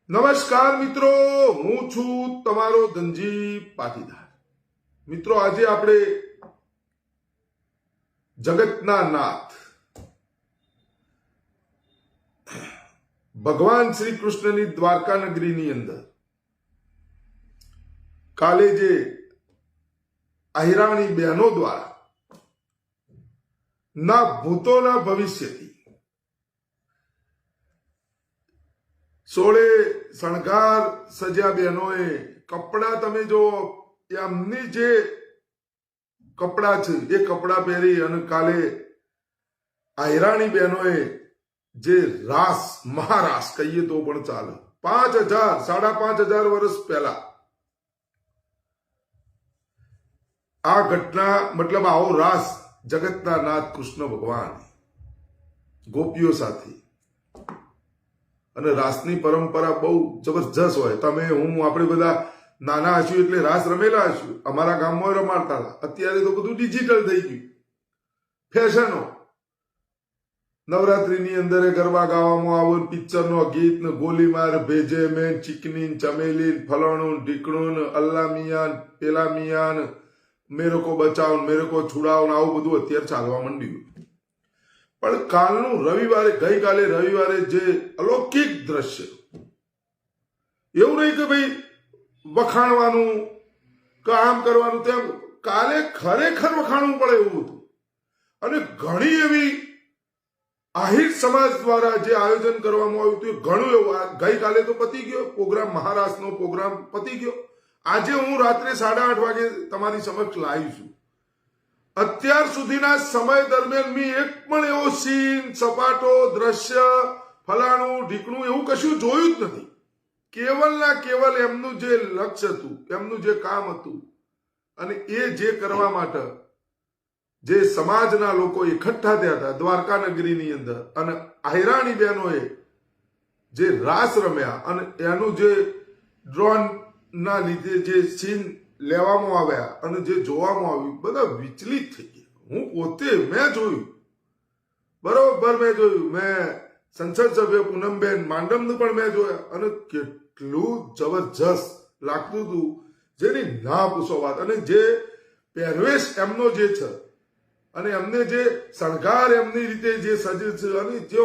નમસ્કાર મિત્રો, હું છું તમારો ધનજી પાટીદાર। મિત્રો, આજે આપણે જગતના નાથ ભગવાન શ્રી કૃષ્ણની દ્વારકા નગરીની અંદર કાલે જે આહિરાણી બહેનો દ્વારા ના ભૂતોના ભવિષ્યથી સોળે શણગાર સજ્યા બહેનોએ કપડા તમે જો એમની જે કપડા છે એ કપડા પહેરી અને કાલે આહિરાણી બહેનોએ જે રાસ મહારાસ કહીએ તો પણ ચાલે 5,000 5,500 વર્ષ પહેલા આ ઘટના મતલબ આવો રાસ જગતના નાથ કૃષ્ણ ભગવાન ગોપીઓ સાથે અને રાસની પરંપરા બહુ જબરજસ્ત હોય। તમે હું આપણે બધા નાના હશું એટલે રાસ રમેલા હશું, અમારા ગામમાં રમાડતા હતા। અત્યારે તો બધું ડિજિટલ થઈ ગયું, ફેશનો। નવરાત્રીની અંદર ગરબા ગાવામાં આવે, પિક્ચરનો ગીત ને ગોલીમાર ભેજે મેં ચીકની ચમેલી ફલાણું ઢીકણું અલ્લા મિયાન પેલા મિયાન મેરે કો બચાવ મેરે કો છુડાવ આવું બધું અત્યારે ચાલવા માંડ્યું। પણ કાલનું રવિવારે ગઈકાલે રવિવારે જે અલૌકિક દ્રશ્ય, એવું નહીં કે ભાઈ વખાણવાનું કે આમ કરવાનું તેમ, કાલે ખરેખર વખાણવું પડે એવું હતું। અને ઘણી એવી આહિર સમાજ દ્વારા જે આયોજન કરવામાં આવ્યું હતું ઘણું એવું ગઈકાલે તો પતી ગયો પ્રોગ્રામ, મહારાષ્ટ્રનો પ્રોગ્રામ પતી ગયો। આજે હું રાત્રે 8:30 વાગે તમારી સમક્ષ લાવી છું। અત્યાર સુધીના સમય દરમિયાન મેં એક પણ એવો સીન, સપાટો, દ્રશ્ય, ફલાણું ઢીકણું એવું કશું જોયું જ નથી। કેવલના કેવલ એમનું જે લક્ષ્ય હતું, એમનું જે કામ હતું અને એ જે કરવા માટે જે સમાજના લોકો એકઠા થયા હતા દ્વારકા નગરીની અંદર અને આહિરાણી બહેનોએ જે રાસ રમ્યા અને એનું જે ડ્રોન ના લીધે જે સીન લેવામાં આવ્યા અને જે જોવામાં આવ્યું બધા વિચલિત થઈ ગયા। હું પોતે મેં જોયું, બરોબર મેં જોયું, મેં સંસદ સભ્ય પૂનમબેન માંડમને પણ મેં જોયા અને કેટલું જબરજસ્ત લાગતું હતું જેની ના પૂછો વાત। અને જે પહેરવેશ એમનો જે છે અને એમને જે શણગાર એમની રીતે જે સજે છે અને જે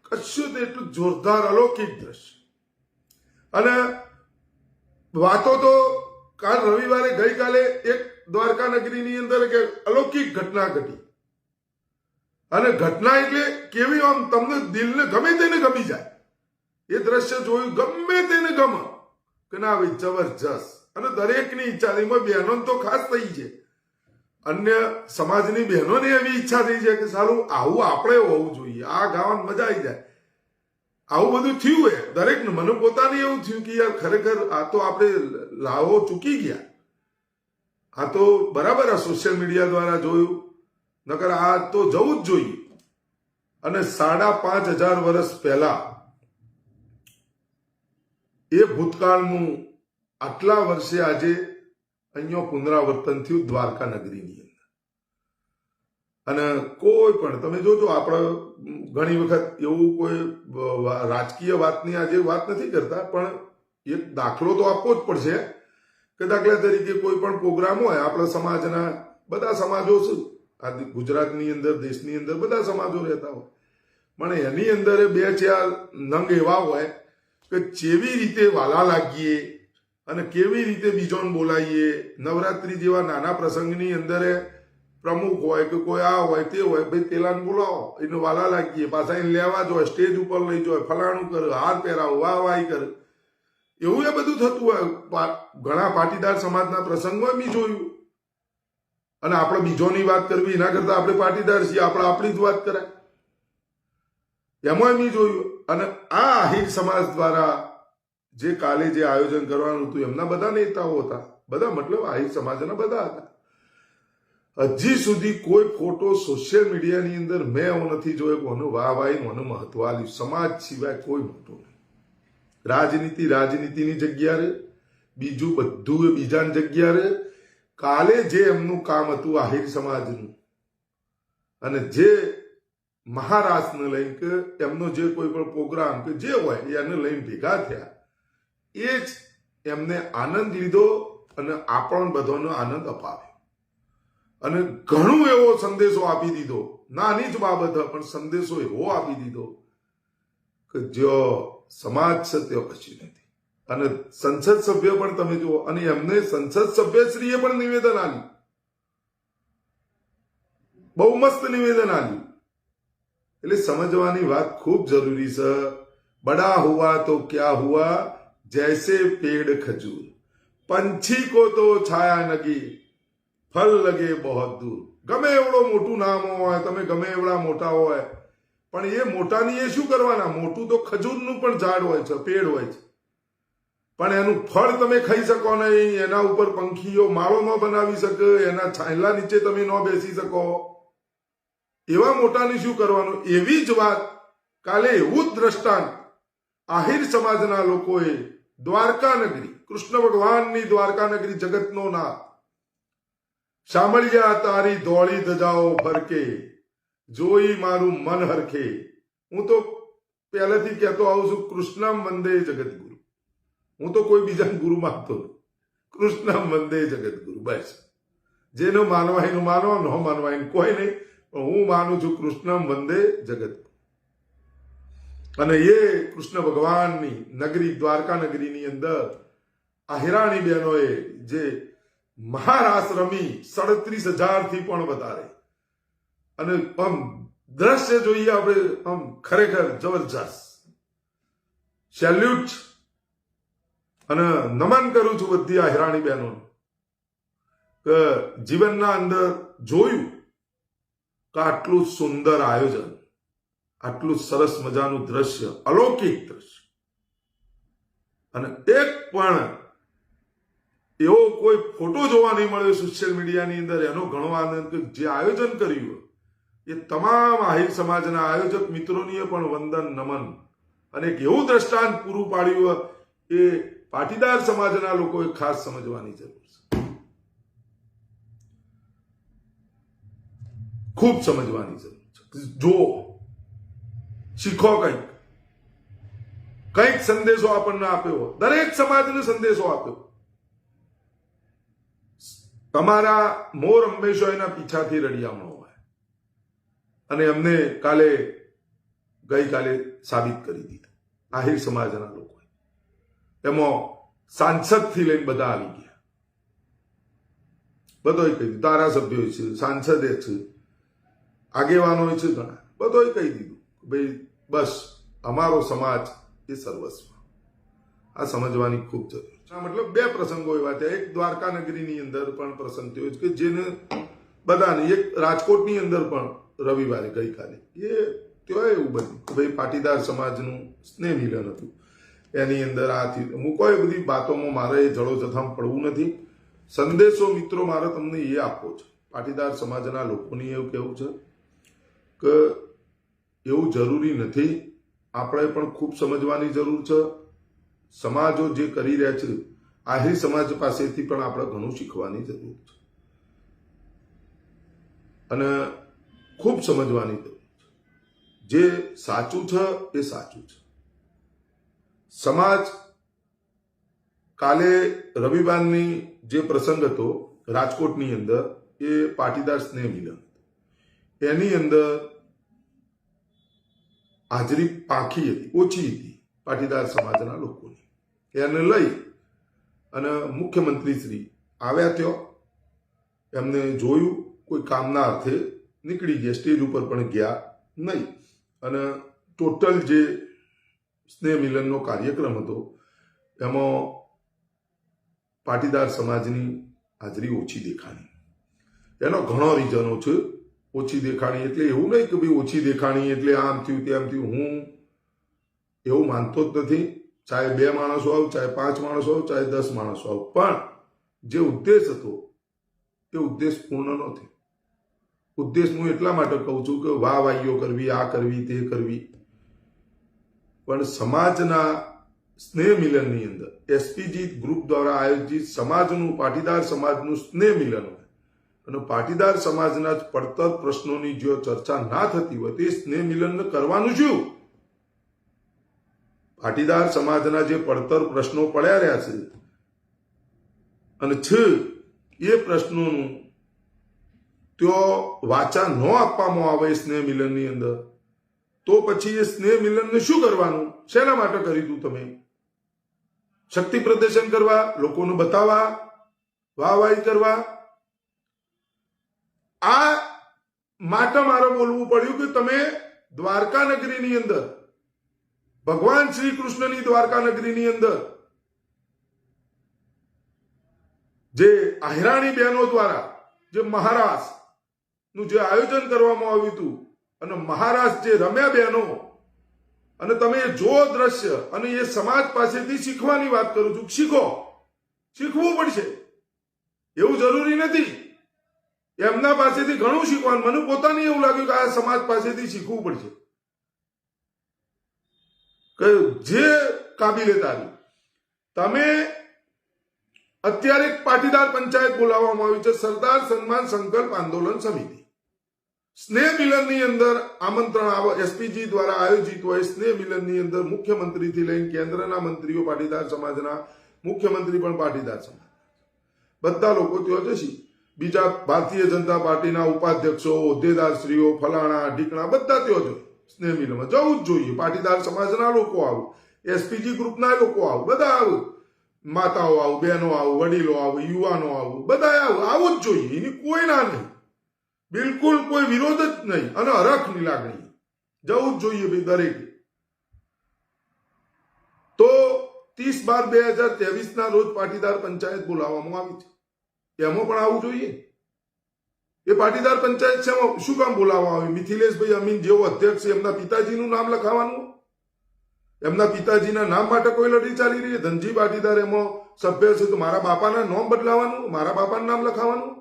કશું તે એટલું જોરદાર અલૌકિક દ્રશ્ય। અને વાતો તો કાલ રવિવારે ગઈકાલે એક દ્વારકા નગરીની અંદર કે અલૌકિક ઘટના ઘટી અને ઘટના એટલે કેવી, આમ તમને દિલને ગમે તેને ગમી જાય। એ દ્રશ્ય જોયું, ગમે તેને ગમે કે ના ભાઈ જબરજસ્ત। અને દરેકની ઈચ્છા, એમાં બહેનો તો ખાસ થઈ છે, અન્ય સમાજની બહેનોને એવી ઈચ્છા થઈ છે કે સારું આવું આપણે હોવું જોઈએ, આ ગાવાની મજા આવી જાય। આવું બધું થયું હે દરેકને, મને પોતાને એવું થયું કે યાર ખરેખર આ તો આપણે લાવો ચૂકી ગયા। આ તો બરાબર આ સોશિયલ મીડિયા દ્વારા જોયું, નકર આ તો જવું જ જોઈએ। અને 5,500 વર્ષ પહેલા એ ભૂતકાળનું આટલા વર્ષે આજે અહીંયા પુનરાવર્તન થયું દ્વારકા નગરીની અંદર। અને કોઈ પણ તમે જોજો, આપણે ઘણી વખત એવું કોઈ રાજકીય વાતની આજે વાત નથી કરતા, પણ એક દાખલો તો આપવો જ પડશે કે દાખલા તરીકે કોઈ પણ પ્રોગ્રામ હોય, આપણા સમાજના બધા સમાજો છે આ ગુજરાતની અંદર, દેશની અંદર બધા સમાજો રહેતા હોય, પણ એની અંદર 2-4 નંગ એવા હોય કે જેવી રીતે વાલા લાગીએ અને કેવી રીતે બીજોને બોલાવીએ। નવરાત્રી જેવા નાના પ્રસંગની અંદર પ્રમુખ હોય કે કોઈ આ હોય તે હોય, ભાઈ પેલાને બોલાવો, એને વાલા લાગીએ, પાછા એને લેવા જોઈએ, સ્ટેજ ઉપર લઈ જાય, ફલાણું કરે, હાર પહેરાવો, વાહ કરે, એવું એ બધું થતું હોય। ઘણા પાટીદાર સમાજના પ્રસંગમાં બી જોયું। અને આપણે બીજોની વાત કરવી એના કરતા આપણે પાટીદાર છીએ, આપણે આપણી જ વાત કરાય, એમાં બી જોયું। અને આ આહિર સમાજ દ્વારા જે કાલે જે આયોજન કરવાનું હતું એમના બધા નેતાઓ હતા, બધા મતલબ આહિર સમાજના બધા હતા। હજી સુધી કોઈ ફોટો સોશિયલ મીડિયાની અંદર મેં એવું નથી જોયો કે આનું વાહવાહી આનું મહત્વ આલ્યું। સમાજ સિવાય કોઈ મોટો નહીં। રાજનીતિની જગ્યા રે, બીજું બધું બીજાની જગ્યા રે। કાલે જે એમનું કામ હતું આહિર સમાજનું અને જે મહારાષ્ટ્રને લઈને કે એમનો જે કોઈ પણ પ્રોગ્રામ કે જે હોય એને લઈને ભેગા થયા એ જ એમને આનંદ લીધો અને આપણને બધાનો આનંદ અપાવ્યો અને ઘણો એવો સંદેશો આપી દીધો. નાની જ બાબત પણ સંદેશો એવો આપી દીધો કે જો સમાજ છે તે કશું નથી. અને સંસદ સભ્ય પણ તમે જુઓ, અને એમને સંસદ સભ્યશ્રીએ પણ નિવેદન આપ્યું, બહુ મસ્ત નિવેદન આપ્યું. એટલે સમજવાની વાત ખૂબ જરૂરી છે. બડા હુઆ તો ક્યા હુઆ, જૈસે પેડ ખજૂર, પંછી કો તો છાયા નગી, ફલ લગે બહોત દૂર. ગમે એવડો મોટું નામ હોય, તમે ગમે એવડા મોટા હોય, પણ એ મોટાની એ શું કરવાના? મોટું તો ખજૂરનું પણ ઝાડ હોય છે, પેડ હોય છે, પણ એનું ફળ તમે ખાઈ શકો નહીં. એના ઉપર પંખીઓ માળો ન બનાવી શકે, એના છાંયલા નીચે તમે ન બેસી શકો. એવા મોટાની શું કરવાનું? એવી જ વાત કાલે એવું જ દ્રષ્ટાંત આહિર સમાજના લોકોએ દ્વારકા નગરી, કૃષ્ણ ભગવાનની દ્વારકા નગરી, જગતનો નાથ, સાંભળ્યા તારી દોડી ધજાઓ ફરકે, જોઈ મારું મન હરખે. હું તો પહેલેથી કહેતો આવું છું, કૃષ્ણમ વંદે જગતગુરુ. હું તો કોઈ બીજા ગુરુ માનતો નથી. કૃષ્ણમ વંદે જગતગુરુ, બસ. જેનો માનવા એનું માનો, ન માનવા એનું કોઈ નહીં, પણ હું માનું છું કૃષ્ણમ વંદે જગતગુરુ. અને એ કૃષ્ણ ભગવાનની નગરી, દ્વારકા નગરીની અંદર આહિરાણી બહેનોએ જે મહારાસ રમી 37,000 થી પણ વધારે, અને આમ દ્રશ્ય જોઈએ આપણે, આમ ખરેખર જબરજસ્ત. સેલ્યુટ અને નમન કરું છું બધી આહિરાણી બહેનોને કે જીવનના અંદર જોયું કે આટલું સુંદર આયોજન, આટલું સરસ મજાનું દ્રશ્ય, અલૌકિક દ્રશ્ય, અને એક પણ એવો કોઈ ફોટો જોવા નહીં મળ્યો સોશિયલ મીડિયાની અંદર. એનો ઘણો આનંદ કે જે આયોજન કર્યું એ તમામ આહિર સમાજના આયોજક મિત્રોની પણ વંદન, નમન. અને એક એવું દ્રષ્ટાંત પૂરું પાડ્યું એ પાટીદાર સમાજના લોકોએ ખાસ સમજવાની જરૂર છે, ખૂબ સમજવાની જરૂર છે. જો શીખો, કંઈક સંદેશો આપણને આપ્યો, દરેક સમાજને સંદેશો આપ્યો. તમારા મોર હંમેશા એના પીછાથી રડિયામણો હોય, અને એમને ગઈકાલે સાબિત કરી દીધું આહિર સમાજના લોકો. એમાં સાંસદથી લઈને બધા આવી ગયા, બધોય કહી દીધું. ધારાસભ્યો છે, સાંસદ છે, આગેવાનો છે, ઘણા બધોય કહી દીધું ભાઈ બસ અમારો સમાજ એ સર્વસ્વ. આ સમજવાની ખૂબ જરૂર છે. મતલબ બે પ્રસંગો એવા છે. એક દ્વારકા નગરીની અંદર પણ પ્રસંગ થયો છે કે જેને બધાને, એક રાજકોટની અંદર પણ રવિવારે ગઈકાલે એ ત્યાં એવું બન્યું કે ભાઈ પાટીદાર સમાજનું સ્નેહ મિલન હતું. એની અંદર આથી હું કોઈ બધી વાતોમાં મારે જળો જથામાં પડવું નથી. સંદેશો મિત્રો મારે તમને એ આપવો છે. પાટીદાર સમાજના લોકોની એવું કહેવું છે કે એવું જરૂરી નથી, આપણે પણ ખૂબ સમજવાની જરૂર છે. સમાજો જે કરી રહ્યા છે, આહિર સમાજ પાસેથી પણ આપણે ઘણું શીખવાની જરૂર છે અને ખૂબ સમજવાની જરૂર છે. જે સાચું છે એ સાચું છે. સમાજ કાલે રવિવારની જે પ્રસંગ હતો રાજકોટની અંદર, એ પાટીદાર સ્નેહ મિલન, એની અંદર હાજરી પાંખી હતી, ઓછી હતી પાટીદાર સમાજના લોકોની. એને લઈ અને મુખ્યમંત્રી શ્રી આવ્યા, ત્યાં એમને જોયું, કોઈ કામના અર્થે નીકળી ગયા, સ્ટેજ ઉપર પણ ગયા નહીં. અને ટોટલ જે સ્નેહ મિલનનો કાર્યક્રમ હતો એમાં પાટીદાર સમાજની હાજરી ઓછી દેખાણી. એનો ઘણો રીઝનો છે ઓછી દેખાણી. એટલે એવું નહીં કે ભાઈ ઓછી દેખાણી એટલે આમ થયું તેમ થયું. હું એવું માનતો જ નથી. ચાહે 2 માણસો આવ, ચાહે 5 માણસો આવ, ચાહે 10 માણસો આવ, પણ જે ઉદ્દેશ હતો એ ઉદ્દેશ પૂર્ણ ન થયો. ઉદ્દેશ હું એટલા માટે કહું છું કે વાહવાહીઓ કરવી, આ કરવી, તે કરવી, પણ સમાજના સ્નેહ મિલનની અંદર એસપીજી ગ્રુપ દ્વારા આયોજિત સમાજનું, પાટીદાર સમાજનું સ્નેહ મિલન હોય અને પાટીદાર સમાજના જ પડતર પ્રશ્નોની જો ચર્ચા ના થતી હોય તો એ સ્નેહ મિલન કરવાનું શું? પાટીદાર સમાજના જે પડતર પ્રશ્નો પડ્યા રહ્યા છે અને એ પ્રશ્નોનું ત્યાં વાચા ન આપવામાં આવે સ્નેહ મિલનની અંદર, તો પછી એ સ્નેહ મિલનને શું કરવાનું? શેના માટે કર્યું તમે? શક્તિ પ્રદર્શન કરવા, લોકોને બતાવવા, વાહવાહી કરવા? આ માટે મારે બોલવું પડ્યું કે તમે દ્વારકા નગરીની અંદર, ભગવાન શ્રી કૃષ્ણની દ્વારકા નગરીની અંદર જે આહિરાણી બહેનો દ્વારા જે મહારાસનું જે આયોજન કરવામાં આવ્યું હતું અને મહારાસ જે રમ્યા બહેનો, અને તમે જો દ્રશ્ય અને એ સમાજ પાસેથી શીખવાની વાત કરું છું. શીખવું પડશે, એવું જરૂરી નથી. એમના પાસેથી ઘણું શીખવાનું. મને પોતાને એવું લાગ્યું કે આ સમાજ પાસેથી શીખવું પડશે કે જે કાબિલે તારી. તમે અત્યારે એક પાટીદાર પંચાયત બોલાવવામાં આવી છે, સરદાર સન્માન સંકલ્પ આંદોલન સમિતિ. સ્નેહ મિલનની અંદર આમંત્રણ આવે, એસપીજી દ્વારા આયોજિત હોય સ્નેહ મિલનની અંદર મુખ્યમંત્રીથી લઈને કેન્દ્રના મંત્રીઓ પાટીદાર સમાજના, મુખ્યમંત્રી પણ પાટીદાર સમાજ, બધા લોકો ત્યાં જશે. બીજા ભારતીય જનતા પાર્ટીના ઉપાધ્યક્ષો, હોદ્દેદારશ્રીઓ, ફલાણા ઢીકણા બધા ત્યાં જોઈએ. સ્નેહ મિલનમાં જવું જ જોઈએ. પાટીદાર સમાજના લોકો આવું, એસપીજી ગ્રુપના લોકો આવું, બધા આવું, માતાઓ આવું, બહેનો આવું, વડીલો આવું, યુવાનો આવું, બધા આવું જ જોઈએ. એની કોઈ ના નહીં, બિલકુલ કોઈ વિરોધ જ નહીં, અને હરખની લાગણી. જવું જ જોઈએ ભાઈ દરેક. તો 30/12/2023 ના રોજ પાટીદાર પંચાયત બોલાવવામાં આવી છે. એમાં પણ આવવું જોઈએ. એ પાટીદાર પંચાયત છે, શું કામ બોલાવવા આવી? મિથિલેશભાઈ અમીન જેવો અધ્યક્ષ છે, એમના પિતાજીનું નામ લખાવાનું? એમના પિતાજીના નામ માટે કોઈ લડી ચાલી રહી? ધનજી પાટીદાર એમાં સભ્ય છે, તો મારા બાપાના નામ બદલાવાનું, મારા બાપાનું નામ લખાવાનું?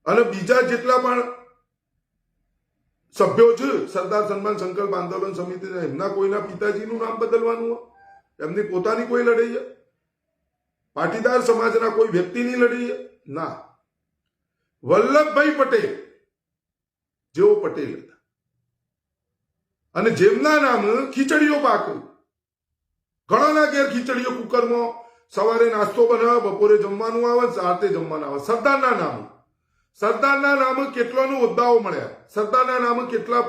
અને બીજા જેટલા પણ સભ્યો છે સરદાર સન્માન સંકલ્પ આંદોલન સમિતિના, એમના કોઈના પિતાજીનું નામ બદલવાનું? એમની પોતાની કોઈ લડાઈ? પાટીદાર સમાજના કોઈ વ્યક્તિની લડાઈ? ના. વલ્લભભાઈ પટેલ જેવો પટેલ હતા, અને જેમના નામ ખીચડીઓ પાક, ઘણાના ઘેર ખીચડીઓ કુકરમાં સવારે નાસ્તો બનાવે, બપોરે જમવાનું આવે, રાતે જમવાનું આવે. સરદારના નામે કેટલાનું હોદ્દાઓ મળ્યા, સરદારના નામે કેટલા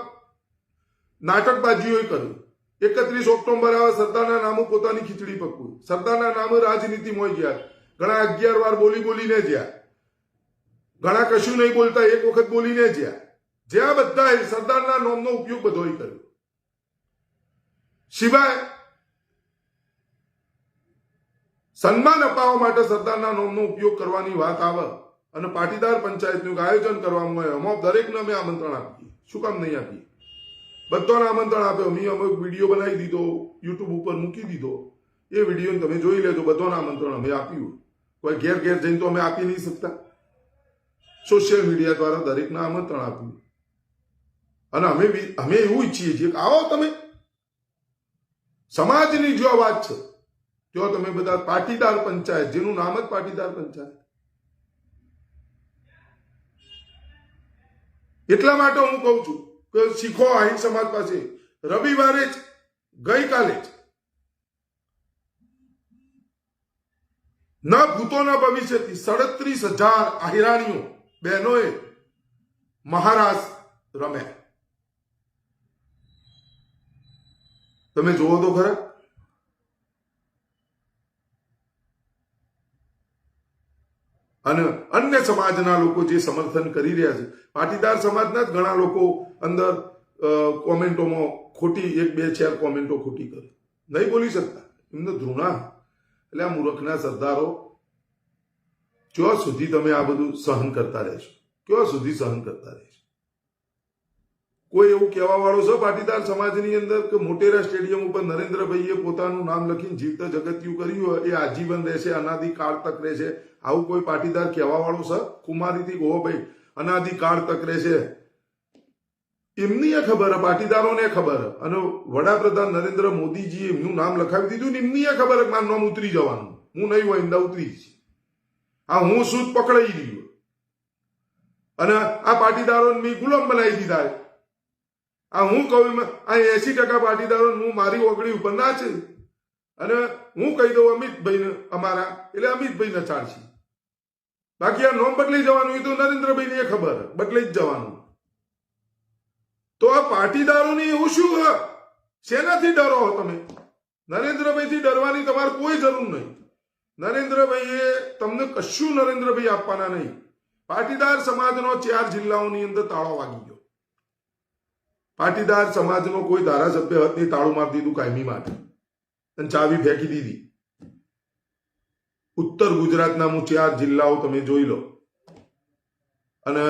નાટકબાજીઓ કર્યું. 31 ઓક્ટોબર આવે, સરદારના નામે પોતાની ખીચડી પકવું, સરદારના નામે રાજનીતિમાં ગયા. ઘણા 11 વાર બોલીને જ્યાં, ઘણા કશું નહીં બોલતા, એક વખત બોલીને જ્યાં બધા સરદારના નામનો ઉપયોગ બધોય કર્યો. સિવાય સન્માન અપાવવા માટે સરદારના નામનો ઉપયોગ કરવાની વાત આવે અને પાટીદાર પંચાયતનું આયોજન કરવામાં આવે, એમાં દરેકને અમે આમંત્રણ આપીએ. શું કામ નહીં આપીએ? બધાને આમંત્રણ આપ્યો. મેં અમે વિડીયો બનાવી દીધો, યુટ્યુબ ઉપર મૂકી દીધો. એ વિડીયો તમે જોઈ લેજો. બધાને આમંત્રણ અમે આપ્યું. કોઈ ઘેર જઈને તો અમે આપી નહીં શકતા. સોશિયલ મીડિયા દ્વારા દરેકને આમંત્રણ આપ્યું. અને અમે એવું ઈચ્છીએ છીએ કે આવો તમે, સમાજની જો વાત છે જો તમે બધા પાટીદાર પંચાયત, જેનું નામ જ પાટીદાર પંચાયત, એટલા માટે હું કહું છું કે શીખો આહિર સમાજ પાસે. રવિવારે જ, ગઈકાલે જ, ના ભૂતો ના ભવિષ્યથી 37,000 આહિરાણીઓ બહેનોએ મહારાસ રમ્યા. તમે જુઓ તો ખરા. અને અન્ય સમાજના લોકો જે સમર્થન કરી રહ્યા છે, પાટીદાર સમાજના જ ઘણા લોકો અંદર કોમેન્ટોમાં ખોટી 1-2 કોમેન્ટો ખોટી કરે, નહીં બોલી શકતા, એમને ધૃણા. એટલે આ મૂર્ખના સરદારો, ક્યાં સુધી તમે આ બધું સહન કરતા રહેશો? ક્યાં સુધી સહન કરતા રહેશો? કોઈ એવું કહેવા વાળો છે પાટીદાર સમાજની અંદર કે મોટેરા સ્ટેડિયમ ઉપર નરેન્દ્રભાઈએ પોતાનું નામ લખીને જીવતા જગતિયું કર્યું હોય, એ આજીવન રહેશે, અનાદિકાળ તક રહેશે? આવું કોઈ પાટીદાર કહેવા વાળો છે? કુમારીથી ગોભાઈ અનાદિકાળ તક રહેશે? એમની એ ખબર, પાટીદારોને ખબર. અને વડાપ્રધાન નરેન્દ્ર મોદીજીએ એમનું નામ લખાવી દીધું ને એમની એ ખબર કે મારું નામ ઉતરી જવાનું. હું નહીં હોય એમદા ઉતરી છે. આ હું શું પકડાઈ રહ્યો, અને આ પાટીદારોને મેં ગુલામ બનાવી દીધા. આ હું કહું આ 80% પાટીદારો હું મારી ઓગળી ઉપર ના છે અને હું કહી દઉં અમિતભાઈને અમારા એટલે અમિતભાઈ નચાડશે. બાકી આ નોમ બદલાઈ જવાનું એ તો નરેન્દ્રભાઈને એ ખબર બદલાઈ જ જવાનું. તો આ પાટીદારોની એવું શું હ? શેનાથી ડરો હો તમે? નરેન્દ્રભાઈથી ડરવાની તમારે કોઈ જરૂર નહીં. નરેન્દ્રભાઈએ તમને કશું નરેન્દ્રભાઈ આપવાના નહીં. પાટીદાર સમાજનો 4 જિલ્લાઓની અંદર તાળો વાગી ગયો. પાટીદાર સમાજનો કોઈ ધારાસભ્ય હતની તાળું મારી દીધું કાયમી માટે અને ચાવી ફેંકી દીધી. ઉત્તર ગુજરાતના 4 જિલ્લાઓ તમે જોઈ લો અને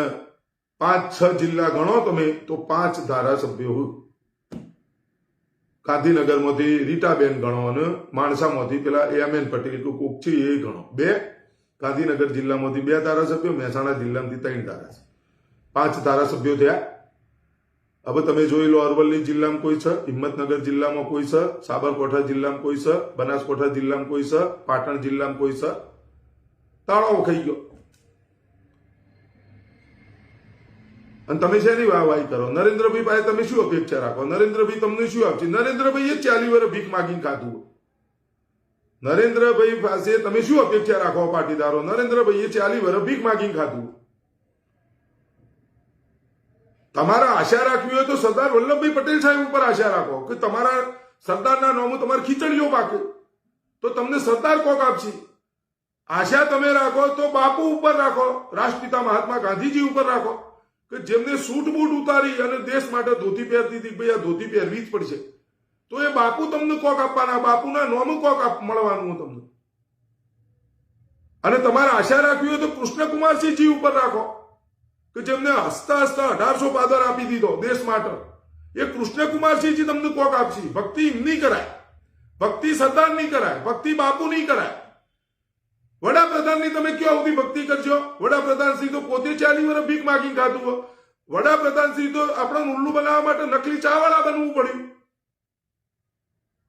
5-6 જિલ્લા ગણો તમે તો 5 ધારાસભ્યો હોય. ગાંધીનગરમાંથી રીટાબેન ગણો અને માણસામાંથી પેલા એમએન પટેલ કે કોક છે એ ગણો. 2 ગાંધીનગર જિલ્લામાંથી 2 ધારાસભ્યો, મહેસાણા જિલ્લામાંથી 3 ધારાસભ્યો, 5 ધારાસભ્યો થયા. હવે તમે જોઈ લો અરવલ્લી જિલ્લામાં કોઈ છે, હિંમતનગર જિલ્લામાં કોઈ છે, સાબરકાંઠા જિલ્લામાં કોઈ છે, બનાસકાંઠા જિલ્લામાં કોઈ છે, પાટણ જિલ્લામાં કોઈ છે. તાળો ખાઈ ગયો. અને તમે શેની વાહવાહી કરો? નરેન્દ્રભાઈ પાસે તમે શું અપેક્ષા રાખો? નરેન્દ્રભાઈ તમને શું આપશે? નરેન્દ્રભાઈએ 40 વર્ષ ભીખ માગીને ખાધું. નરેન્દ્રભાઈ પાસે તમે શું અપેક્ષા રાખો પાટીદારો? નરેન્દ્રભાઈએ 40 વર્ષ ભીખ માગીને ખાધું. તમારા આશા રાખવી હોય તો સરદાર વલ્લભભાઈ પટેલ સાહેબ ઉપર આશા રાખો કે તમારા સરદારના નામો તમારી ખીચડીઓ પાકે તો તમને સરદાર કોક આપશે. આશા તમે રાખો તો બાપુ ઉપર રાખો, રાષ્ટ્રપિતા મહાત્મા ગાંધીજી ઉપર રાખો કે જેમને સૂટ બૂટ ઉતારી અને દેશ માટે ધોતી પહેરતી હતી. ભાઈ આ ધોતી પહેરવી જ પડશે તો એ બાપુ તમને કોક આપવાના, બાપુના નામ કોક મળવાનું તમને. અને તમારે આશા રાખવી હોય તો કૃષ્ણકુમારસિંહજી ઉપર રાખો કે જેમને હસતા હસતા 1800 પાદર આપી દીધો દેશ માટે. એ કૃષ્ણકુમારસિંહજી તમને કોક આપશે. ભક્તિ નહીં કરાય, ભક્તિ સરદાર નહીં કરાય, ભક્તિ બાપુ નહીં કરાય. વડાપ્રધાનની તમે ક્યાં સુધી ભક્તિ કરશો? વડાપ્રધાનશ્રી તો પોતે 40 વર્ષ ભીખ માગીને ખાધું હોય. વડાપ્રધાનશ્રી તો આપણને ઉલ્લુ બનાવવા માટે નકલી ચાવાળા બનવું પડ્યું.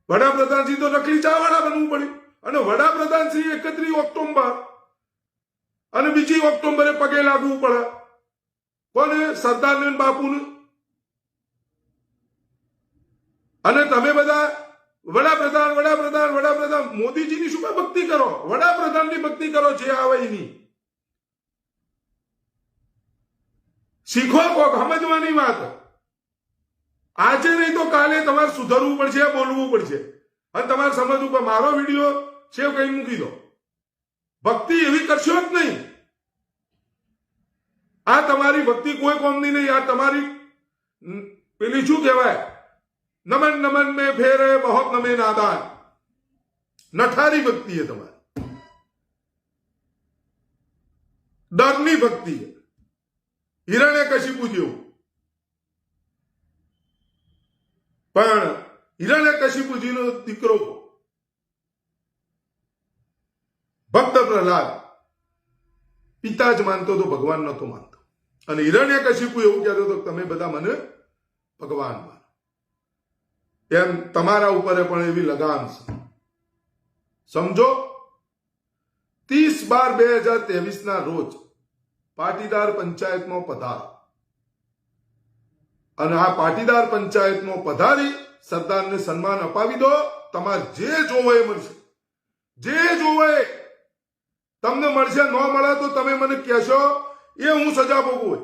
વડાપ્રધાનશ્રી તો નકલી ચાવાળા બનવું પડ્યું. અને વડાપ્રધાનશ્રી 31 ઓક્ટોબર અને 2 ઓક્ટોબરે પગે લાગવું પડે. કોને? સરદારને બાપુને. અને તમે બધા વડાપ્રધાન વડાપ્રધાન વડાપ્રધાન મોદીજીની શું ભક્તિ કરો? વડાપ્રધાનની ભક્તિ કરો જે આવે એની. શીખો કોક, સમજવાની વાત. આજે નહીં તો કાલે તમારે સુધરવું પડશે, બોલવું પડશે અને તમારે સમજવું પડે. મારો વિડીયો સેવ કરી મૂકી દો. ભક્તિ એવી કરશો જ નહીં. આ તમારી ભક્તિ કોઈ કોમની નહીં. આ તમારી પેલી શું કહેવાય? નમન નમન में फेरे बहुत नमे नादान. नठारी भक्ति है तुम्हारी, डरनी भक्ति है. हिरण्यकशिपु जेવું. પણ હિરણ્યકશિપુજીનો દીકરો ભક્ત પ્રહલાદ પિતા જ માનતો તો ભગવાન નતો માનતો. અને હિરણ્યકશિપુ એવું કહેતો હતો તમે બધા મને ભગવાન માનો. એમ તમારા ઉપર પણ એવી લગામ છે. સમજો 30/12/2023 ના રોજ પાટીદાર પંચાયતમાં પધારો અને આ પાટીદાર પંચાયતમાં પધારી સરદારને સન્માન અપાવી દો. તમારે જે જોવે એ મળશે, જે જોવે તમને મળશે. ન મળે તો તમે મને કહેશો, એ હું સજા ભોગવું.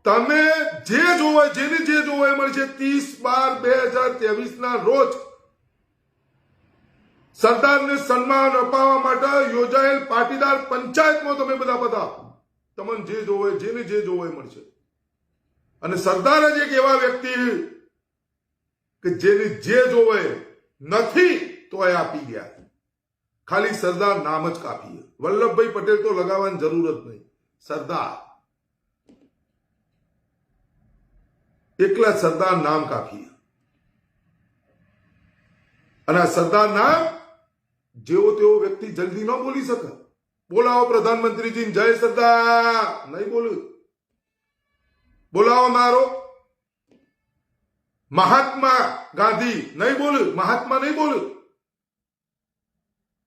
તમે જે જોવે, જેને જે જોવે એ મળશે. 30/12/2023 ના રોજ સરદારને સન્માન અપાવવા માટે યોજાયેલ પાટીદાર પંચાયતમાં તમે બધા પધારો. તમને જે જોવે, જેને જે જોવે એ મળશે. અને સરદાર જ એક એવા વ્યક્તિ કે જેને જે જોવે નથી તો એ આપી ગયા. ખાલી સરદાર નામ જ કાફી. વલ્લભભાઈ પટેલ તો લગાવવાની જરૂર જ નહીં. સરદાર એકલા સરદાર નામ કાફી. અને આ સરદાર નામ જેવો તેવો વ્યક્તિ જલ્દી ન બોલી શકે. બોલાવો પ્રધાનમંત્રીજી જય સરદાર, નહીં બોલું. બોલાવો મારો મહાત્મા ગાંધી, નહીં બોલું. મહાત્મા નહીં બોલું.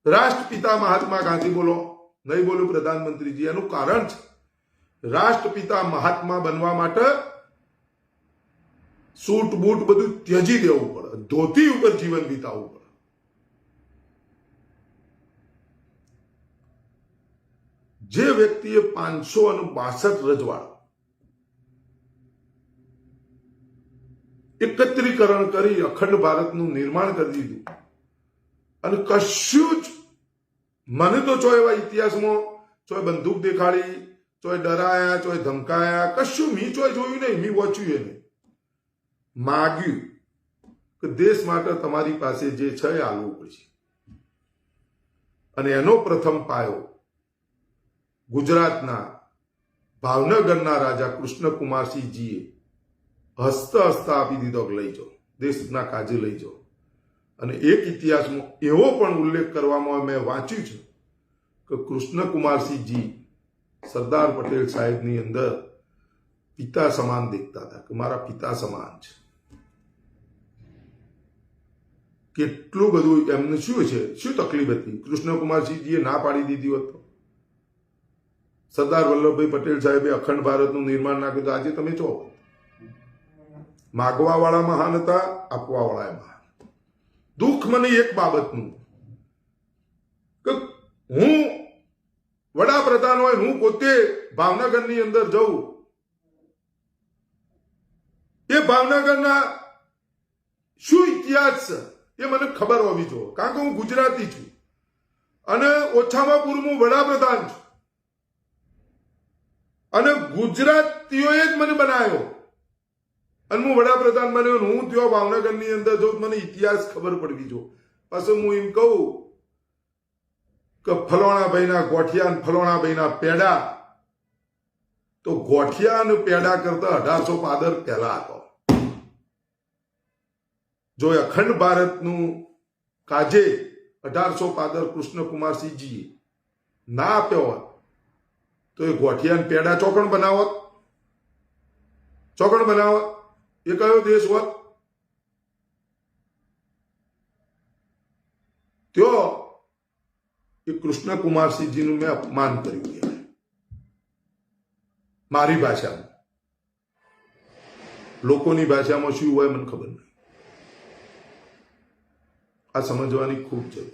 રાષ્ટ્રપિતા મહાત્મા ગાંધી બોલો, નહીં બોલું પ્રધાનમંત્રીજી. એનું કારણ છે રાષ્ટ્રપિતા મહાત્મા બનવા માટે સૂટ બૂટ બધું ત્યજી દેવું પડે, ધોતી ઉપર જીવન વિતાવવું પડે. જે વ્યક્તિએ 562 રજવાડા એકત્રીકરણ કરી અખંડ ભારતનું નિર્માણ કરી દીધું અને કશું જ મને તો ચો એવા ઇતિહાસમાં ચોય બંદૂક દેખાડી, ચોય ડરાયા, ચોય ધમકાયા, કશું મી ચોય જોયું નહીં, મી વાંચ્યું એ નહીં. માગ્યું કે દેશ માટે તમારી પાસે જે છે એ આલવું પડશે. અને એનો પ્રથમ પાયો ગુજરાતના ભાવનગરના રાજા કૃષ્ણકુમારસિંહજીએ હસતા હસતા આપી દીધો કે લઈ જાઓ, દેશના કાજે લઈ જાઓ. અને એક ઇતિહાસમાં એવો પણ ઉલ્લેખ કરવામાં મેં વાંચ્યું છે કે કૃષ્ણકુમારસિંહજી સરદાર પટેલ સાહેબની અંદર પિતા સમાન દેખતા હતા, કે મારા પિતા સમાન છે. કેટલું બધું એમને શું છે, શું તકલીફ હતી. કૃષ્ણકુમારસિંહજીએ ના પાડી દીધી હોત તો સરદાર વલ્લભભાઈ પટેલ સાહેબે અખંડ ભારતનું નિર્માણ ના કર્યું તો આજે તમે છો. માગવા વાળા મહાન હતા, આપવા વાળા મહાન. દુઃખ મને એક બાબતનું કે હું વડાપ્રધાન હોય, હું પોતે ભાવનગરની અંદર જઉં, એ ભાવનગરના શું ઇતિહાસ છે એ મને ખબર હોવી જોઈએ, કારણ કે હું ગુજરાતી છું અને ઓછામાં પૂરું વડાપ્રધાન છું અને ગુજરાતીઓએ જ મને બનાવ્યો અને હું વડાપ્રધાન બન્યો. હું ત્યાં ભાવનગરની અંદર જઉં, મને ઇતિહાસ ખબર પડવી જોઈએ. પાછું હું એમ કહું કે ફલોણા ભાઈના ગોઠિયા, ફલોણા ભાઈના પેડા, તો ગોઠિયા અને પેડા કરતા 1815 પહેલા હતો. જો અખંડ ભારતનું કાજે 1815 કૃષ્ણકુમારસિંહજીએ ના આપ્યો હોત તો એ ગોઠિયા પેડા ચોકણ બનાવત, ચોકણ બનાવત. એ કયો દેશ હોત? ત્યો એ કૃષ્ણકુમારસિંહજીનું મેં અપમાન કર્યું મારી ભાષામાં. લોકોની ભાષામાં શું હોય મને ખબર નહીં. આ સમજવાની ખૂબ જરૂર.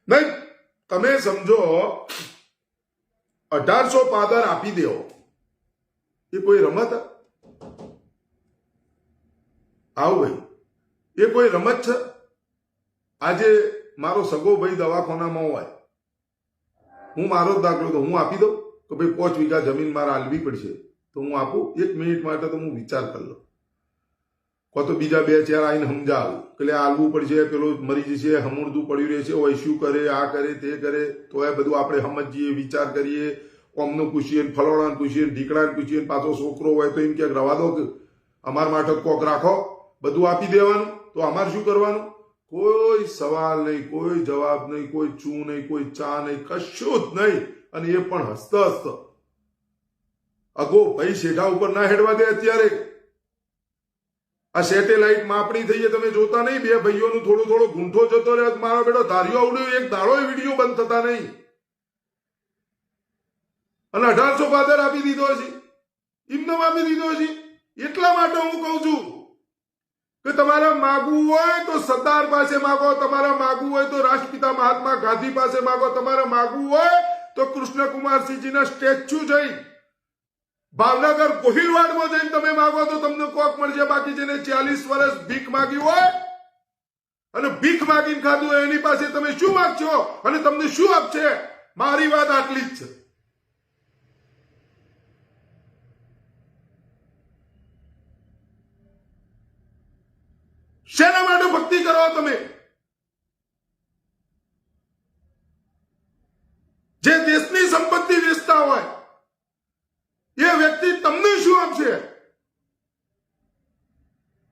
નહીં, તમે સમજો 1815 આપી દેવો એ કોઈ રમત? આવું ભાઈ, એ કોઈ રમત છે? આજે મારો સગો ભાઈ દવાખાનામાં હોય, હું મારો જ દાખલો તો હું આપી દઉં કે ભાઈ 5 વીઘા જમીન મારે આલવી પડશે તો હું આપું? 1 મિનિટ માટે તો હું વિચાર કરી લઉં. કો તો બીજા 2-4 આવીને સમજાવું કે આલવું પડશે, પેલો મરી જશે, હમુરદું પડ્યું રહેશે, હોય શું કરે, આ કરે તે કરે, તો એ બધું આપણે સમજીએ, વિચાર કરીએ, ઓમનું પૂછીએ, ફલોણાને પૂછીએ, ઢીકડાને પૂછીએ, પાછો છોકરો હોય તો એમ ક્યાંક રવા દો કે અમારા માટે કોક રાખો, બધું આપી દેવાનું, તો અમારે શું કરવાનું? કોઈ સવાલ નહીં, કોઈ જવાબ નહીં, કોઈ ચૂ નહીં, કોઈ ચા નહીં, કશું જ નહીં. અને એ પણ હસતા હસતા. અગો ભાઈ શેઠા ઉપર ના હેડવા દે. અત્યારે આ સેટેલાઇટ માપણી થઈએ, તમે જોતા નહીં? 2 ભાઈઓનું થોડો થોડો ગુંઠો જતો રહે, મારો બેટો ધાર્યો આવડ્યો, એક દાડો વિડીયો બંધ થતા નહીં. અને 1815 આપી દીધો છે, એમને આપી દીધો છે. એટલા માટે હું કઉ છું કે તમારે માગવું હોય તો સરદાર પાસે માગો, તમારે માગવું હોય તો રાષ્ટ્રપિતા મહાત્મા ગાંધી પાસે માગો, તમારે માગવું હોય તો કૃષ્ણકુમારસિંહજીના સ્ટેચ્યુ જઈ ભાવનગર ગોહિલવાડમાં જઈને તમે માગો તો તમને કોક મળશે. બાકી જેને 40 વર્ષ ભીખ માગી હોય અને ભીખ માગીને ખાધું હોય એની પાસે તમે શું માગશો અને તમને શું આપશે? મારી વાત આટલી જ છે. શેના માટે ભક્તિ કરો તમે? જે દેશની સંપત્તિ વેચતા હોય એ વ્યક્તિ તમને શું આપશે?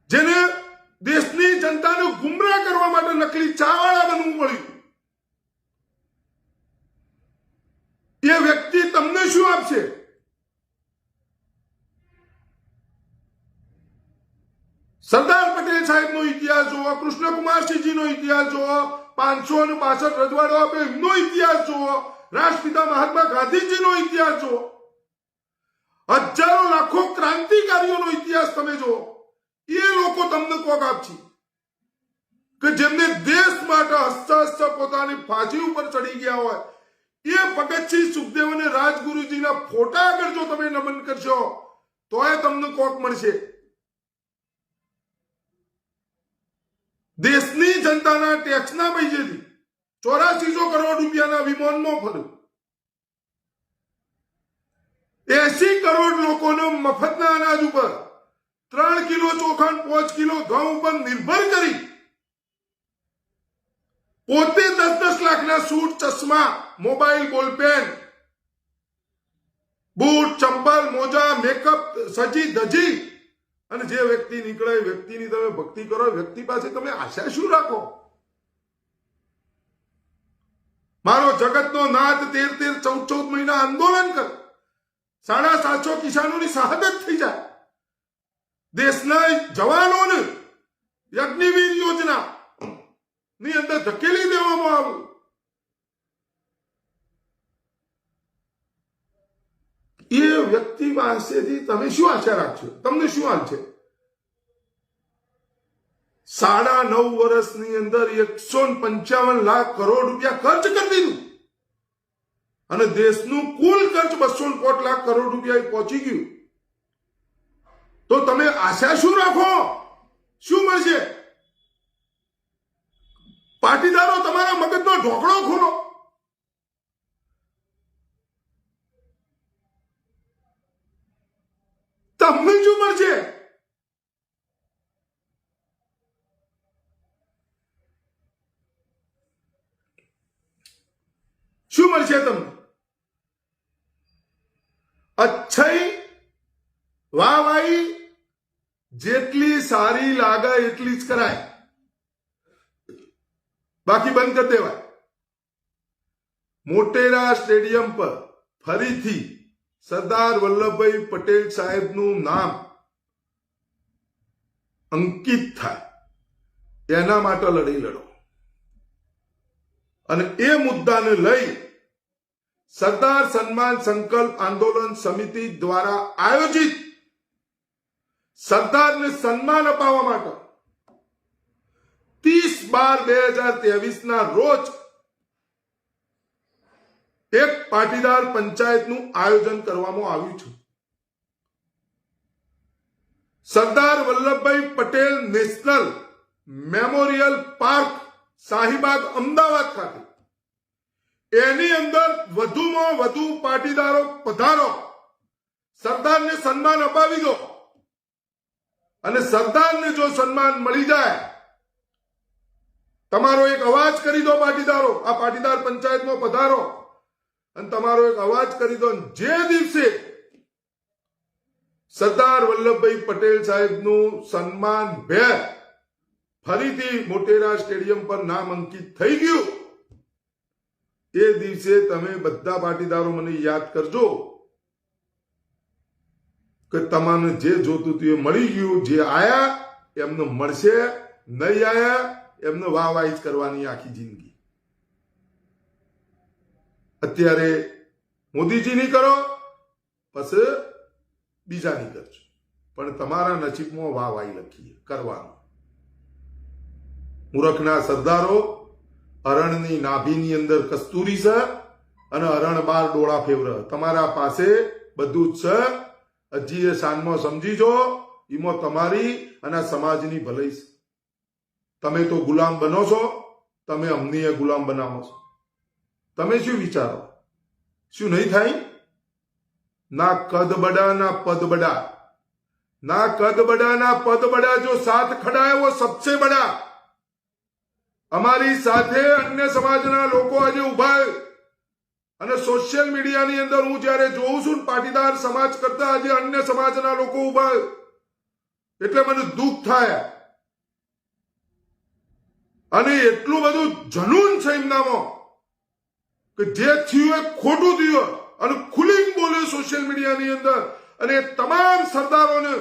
જેને દેશની જનતાને ગુમરાહ કરવા માટે નકલી ચાવાળા બનવું પડ્યું, એ વ્યક્તિ તમને શું આપશે? સરદાર પટેલ સાહેબનો ઇતિહાસ ઇતિહાસ જુઓ, કૃષ્ણકુમારસિંહજીનો ઇતિહાસ જુઓ, 562 રજવાડો આપે એમનો ઇતિહાસ જુઓ, રાષ્ટ્રપિતા મહાત્મા ગાંધીજીનો ઇતિહાસ જુઓ, હજારો લાખો ક્રાંતિકારીઓનો ઇતિહાસ તમે જુઓ. એ લોકો તમને કોક આપશે કે જેમને દેશ માટે હસ્ત પોતાની ફાંસી ઉપર ચડી ગયા હોય, એ ભગતસિંહ, સુખદેવ અને રાજગુરુજીના ફોટા આગળ જો તમે નમન કરશો તોય તમને કોક મળશે. દેશની જનતાના ટેક્સના પૈસેથી 8400 કરોડ રૂપિયાના વિમાનમાં ફર્યું, 80 કરોડ લોકોને મફતના અનાજ ઉપર 3 કિલો ચોખા 5 કિલો ઘઉં ઉપર નિર્ભર કરી પોતે 10-10 લાખના સૂટ, ચશ્મા, મોબાઈલ, બોલપેન, બૂટ, ચંપલ, મોજા, મેકઅપ સજી ધજી અને જે વ્યક્તિ નીકળે એ વ્યક્તિની તમે ભક્તિ કરો, વ્યક્તિ પાસે તમે આશા શું રાખો? મારો જગતનો નાથ 13-13, 14-14 મહિના આંદોલન કર, 750 કિસાનોની શહાદત થઈ જાય, દેશના જવાનોને અગ્નિવીર યોજના ની અંદર ધકેલી દેવામાં આવ્યું. એ વ્યક્તિ પાસેથી તમે શું આશા રાખશો? તમને શું હાલ છે? 9.5 વર્ષની અંદર 155 લાખ કરોડ રૂપિયા ખર્ચ કરી દીધું અને દેશનું કુલ ખર્ચ 205 લાખ કરોડ રૂપિયા પહોંચી ગયું. તો તમે આશા શું રાખો? શું મળશે? પાટીદારો તમારા મગજનો ઢોકળો ખોલો. તમને શું મળશે? શું મળશે તમને? અચ્છય વાહવાહી જેટલી સારી લાગે એટલી જ કરાય, બાકી બંધ કરી દેવાય. મોટેરા સ્ટેડિયમ પર ફરીથી સરદાર વલ્લભભાઈ પટેલ સાહેબનું નામ અંકિત થાય એના માટે લડી લડો. અને એ મુદ્દાને લઈ સરદાર સન્માન સંકલ્પ આંદોલન સમિતિ દ્વારા આયોજિત સરદારને સન્માન અપાવવા માટે 30/12/2023 ના રોજ એક પાટીદાર પંચાયતનું આયોજન કરવામાં આવ્યું છે. Sardar Vallabhbhai Patel national memorial park, Shahibaug, Ahmedabad ખાતે એની અંદર વધુમાં વધુ પાટીદારો પધારો, સરદારને સન્માન અપાવી દો. અને સરદારને જો સન્માન મળી જાય, તમારો એક અવાજ કરી દો પાટીદારો, આ પાટીદાર પંચાયતમાં પધારો અને તમારો એક અવાજ કરી દો. જે દિવસે સરદાર વલ્લભભાઈ પટેલ સાહેબનું સન્માન ભેર ફરીથી મોટેરા સ્ટેડિયમ પર નામ અંકિત થઈ ગયું, એ દિવસે તમે બધા પાટીદારો મને યાદ કરજો કે તમને જે જોતું હતું એ મળી ગયું. જે આયા એમને મળશે, નહીં આયા એમને વાહવાહી જ કરવાની આખી જિંદગી. અત્યારે મોદીજીની કરો, પછી બીજાની કરજો, પણ તમારા નસીબમાં વાહવાહી લખીએ કરવાનું. મૂર્ખના સરદારો હરણની નાભીની અંદર કસ્તુરી છે અને હરણ બાર ડોળા ફેવર. તમારા પાસે બધું જ છે. હજી એ સાંજમાં સમજીજો, એમાં તમારી અને સમાજની ભલાઈ છે. તમે તો ગુલામ બનો છો, તમે અમને ગુલામ બનાવો છો. તમે શું વિચારો? શું નહીં થાય? ના કદ બડા ના પદ બડા, ના કદ બડા ના પદ બડા, જો સાથ ખડા હે વો સબસે બડા. અમારી સાથે અન્ય સમાજના લોકો આજે ઉભા અને સોશિયલ મીડિયાની અંદર હું જયારે જોઉં છું પાટીદાર સમાજ કરતા આજે અન્ય સમાજના લોકો ઉભા, એટલે મને દુઃખ થાય. અને એટલું બધું જનૂન છે એમનામાં કે જે થયું એ ખોટું થયું અને ખુલ્લી બોલે સોશિયલ મીડિયાની અંદર. અને તમામ સરદારોને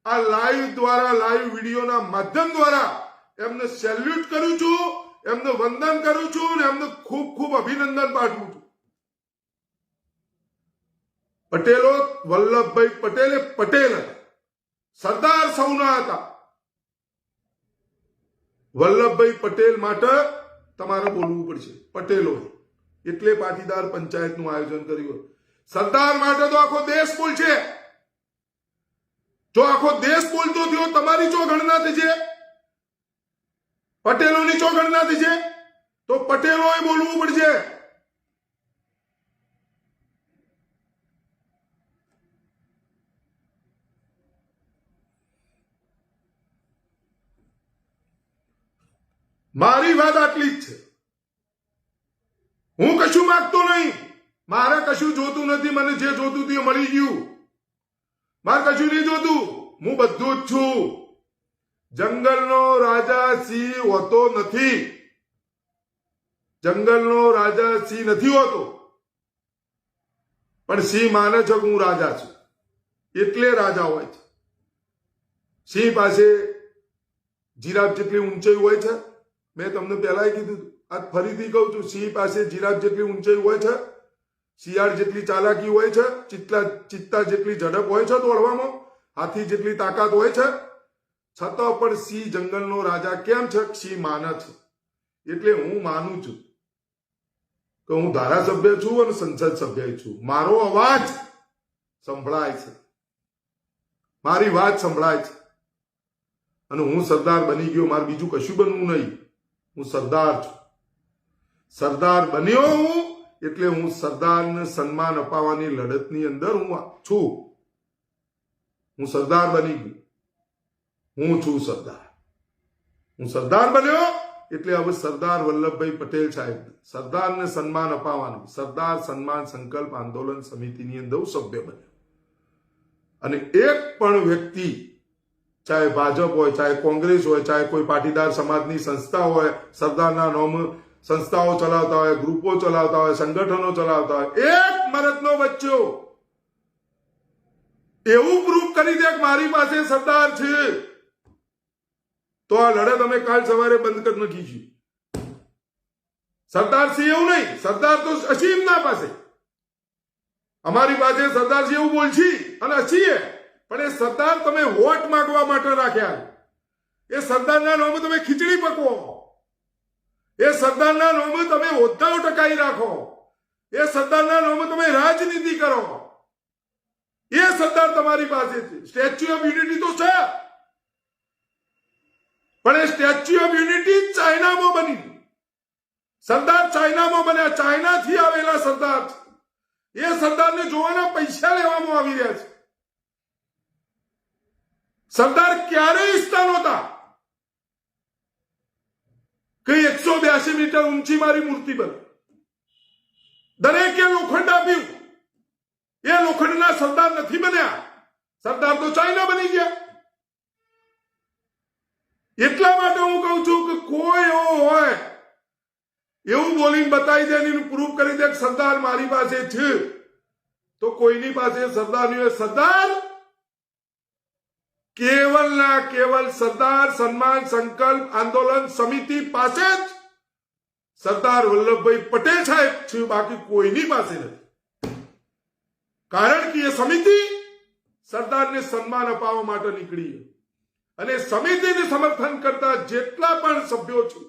આ લાઈવ દ્વારા, લાઈવ વિડીયોના માધ્યમ દ્વારા એમને સેલ્યુટ કરું છું, એમને વંદન કરું છું અને એમને ખૂબ ખૂબ અભિનંદન પાઠવું છું. પટેલો, વલ્લભભાઈ પટેલ એ પટેલ હતા, સરદાર સૌના હતા. વલ્લભભાઈ પટેલ માટે તમારે બોલવું પડશે, પટેલો. એટલે પાટીદાર પંચાયતનું આયોજન કર્યું. સરદાર માટે તો આખો દેશ બોલશે. જો આખો દેશ બોલતો થયો, તમારી ચો ગણના થશે, પટેલોની ચો ગણના થશે, તો પટેલોએ બોલવું પડશે. મારી વાત આટલી જ છે. હું કશું માંગતો નહીં, મારે કશું જોતું નથી. મને જે જોતું હતું એ મળી ગયું. મારે કશું નહીં જોતું. હું બધું જ છું. જંગલનો રાજા સિંહ હોતો નથી. જંગલનો રાજા સિંહ નથી હોતો, પણ સિંહ માને છે કે હું રાજા છું, એટલે રાજા હોય છે. સિંહ પાસે જીરાફ જેટલી ઊંચાઈ હોય છે. મેં તમને પહેલા કીધું, આજ ફરીથી કહું છું, સિંહ પાસે જીરાફ જેટલી ઊંચાઈ હોય છે, શિયાળ જેટલી ચાલાકી હોય છે, ચિત્તા જેટલી ઝડપ હોય છે દોડવામાં, હાથી જેટલી તાકાત હોય છે. છતાં પણ સિંહ જંગલનો રાજા કેમ છે? સિંહ માને છે. એટલે હું માનું છું કે હું ધારાસભ્ય છું અને સંસદ સભ્ય છું. મારો અવાજ સંભળાય છે, મારી વાત સંભળાય છે. અને હું સરદાર બની ગયો. મારે બીજું કશું બનવું નહીં. હું સરદાર છું. સરદાર બન્યો હું, એટલે હું સરદારને સન્માન અપાવવાની લડતની અંદર હું છું. હું સરદાર બની ગયો. હું છું સરદાર. હું સરદાર બન્યો એટલે હવે સરદાર વલ્લભભાઈ પટેલ સાહેબ સરદારને સન્માન અપાવવાનું સરદાર સન્માન સંકલ્પ આંદોલન સમિતિની અંદર હું સભ્ય બન્યો. અને એક પણ વ્યક્તિ, ચાહે ભાજપ હોય, ચાહે કોંગ્રેસ હોય, ચાહે કોઈ પાટીદાર સમાજની સંસ્થા હોય, સરદારના નામ સંસ્થાઓ ચલાવતા હોય, ગ્રુપો ચલાવતા હોય, સંગઠનો ચલાવતા હોય, એક મરદનો બચ્ચો એવું પ્રૂફ કરી દે કે મારી પાસે સરદાર છે, તો આ લડત અમે કાલ સવારે બંધ કરી નાખીશું. સરદાર સિંહ એવું નહીં, સરદાર તો અસીમના પાસે. અમારી પાસે સરદાર સિંહ એવું બોલશી અને અસીએ, પણ એ સરદાર તમે વોટ માંગવા માટે રાખ્યા. એ સરદારના નામે તમે ખીચડી પકવો. એ સરદારના નામે તમે હોદ્દાઓ ટકાઈ રાખો. એ સરદારના નામે તમે રાજનીતિ કરો. એ સરદાર તમારી પાસે છે. સ્ટેચ્યુ ઓફ યુનિટી તો છે, પણ એ સ્ટેચ્યુ ઓફ યુનિટી ચાઇનામાં બની. સરદાર ચાઇનામાં બન્યા, ચાઇનાથી આવેલા સરદાર છે. એ સરદારને જોવાના પૈસા લેવામાં આવી રહ્યા છે. સરદાર ક્યારેય ઈચ્છતા નહોતા કે 182 મીટર ઊંચી મારી મૂર્તિ બને. દરેકે લોખંડ આપ્યું. એ લોખંડના સરદાર નથી બન્યા. સરદાર તો ચાઇના બની ગયા. એટલા માટે હું કહું છું કે કોઈ એવો હોય એવું બોલીને બતાવી દે, પ્રૂફ કરી દે કે સરદાર મારી પાસે છે, તો કોઈની પાસે સરદાર નહીં હોય. સરદાર કેવલ ના કેવલ સરદાર સન્માન સંકલ્પ આંદોલન સમિતિ પાસે જ સરદાર વલ્લભભાઈ પટેલ સાહેબ છે, બાકી કોઈની પાસે નથી. કારણ કે એ સમિતિ સરદારને સન્માન અપાવવા માટે નીકળી, અને સમિતિને સમર્થન કરતા જેટલા પણ સભ્યો છે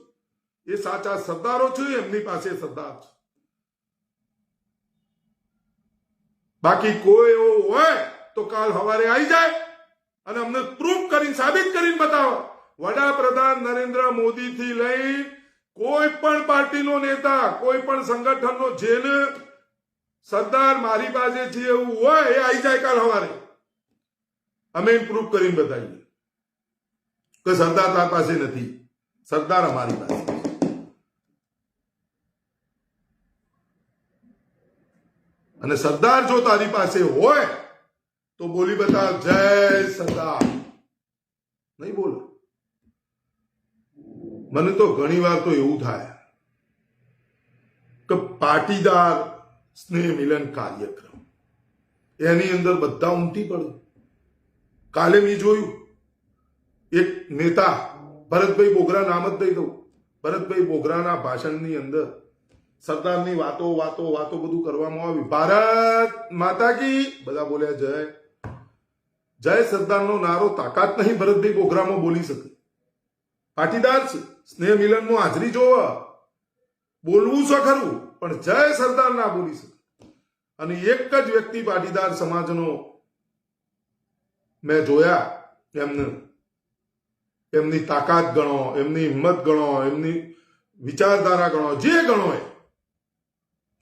એ સાચા સરદારો છે. એમની પાસે સરદાર છે. બાકી કોઈ એવો હોય તો કાલ સવારે આવી જાય અને અમને પ્રૂફ કરીને સાબિત કરીને બતાવો. વડાપ્રધાન નરેન્દ્ર મોદી થી લઈ કોઈ પણ પાર્ટીનો નેતા, કોઈ પણ સંગઠનનો, જેને સરદાર મારી પાસે છે એવું હોય, એ આવી જાય કાલ સવારે. અમે પ્રૂફ કરીને બતાવીએ કે સરદાર તાર પાસે નથી, સરદાર અમારી પાસે. અને સરદાર જો તારી પાસે હોય તો બોલી બતાવ, જય સરદાર. નહીં બોલો. મને તો ઘણી વાર તો એવું થાય કે પાટીદાર સ્નેહ મિલન કાર્યક્રમ એની અંદર બધા ઉમટી પડે. કાલે મેં જોયું એક નેતા ભરતભાઈ બોગરા નામ જ દઈ દઉં, ભરતભાઈ બોગરાના ભાષણની અંદર સરદારની વાતો વાતો વાતો બધું કરવામાં આવ્યું. ભારત માતા કી બધા બોલ્યા જય જય સરદારનો નારો તાકાત નહીં ભરતભાઈ બોગરામાં બોલી શકે. પાટીદાર છે, સ્નેહ મિલનમાં હાજરી જોવા બોલવું છે ખરું, પણ જય સરદાર ના બોલી શકે. અને એક જ વ્યક્તિ પાટીદાર સમાજનો મેં જોયા, એમની તાકાત ગણો, એમની હિંમત ગણો, એમની વિચારધારા ગણો, જે ગણો એ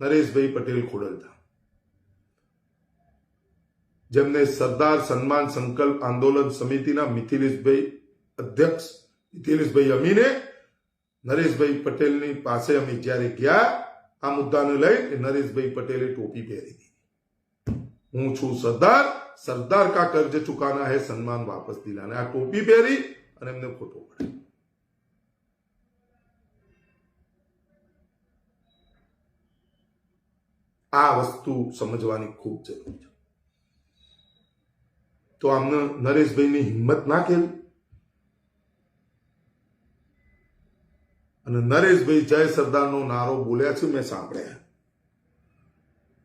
નરેશભાઈ પટેલ ખોડલધામ, જેમને સરદાર સન્માન સંકલ્પ આંદોલન સમિતિના મિથિલેશભાઈ અધ્યક્ષ મિથિલેશભાઈ અમીને નરેશભાઈ પટેલની પાસે અમે જ્યારે ગયા આ મુદ્દાને લઈ, નરેશભાઈ પટેલે ટોપી પહેરી દીધી. હું છું સરદાર, સરદાર કા કર્જ ચુકાના હે, સન્માન વાપસ દિલાને. આ ટોપી પહેરી અને એમને ફોટો પડાય. આ વસ્તુ સમજવાની ખૂબ જરૂર છે. તો આમને નરેશભાઈની હિંમત ના કેવી? અને નરેશભાઈ જય સરદારનો નારો બોલ્યા છે, મેં સાંભળ્યા,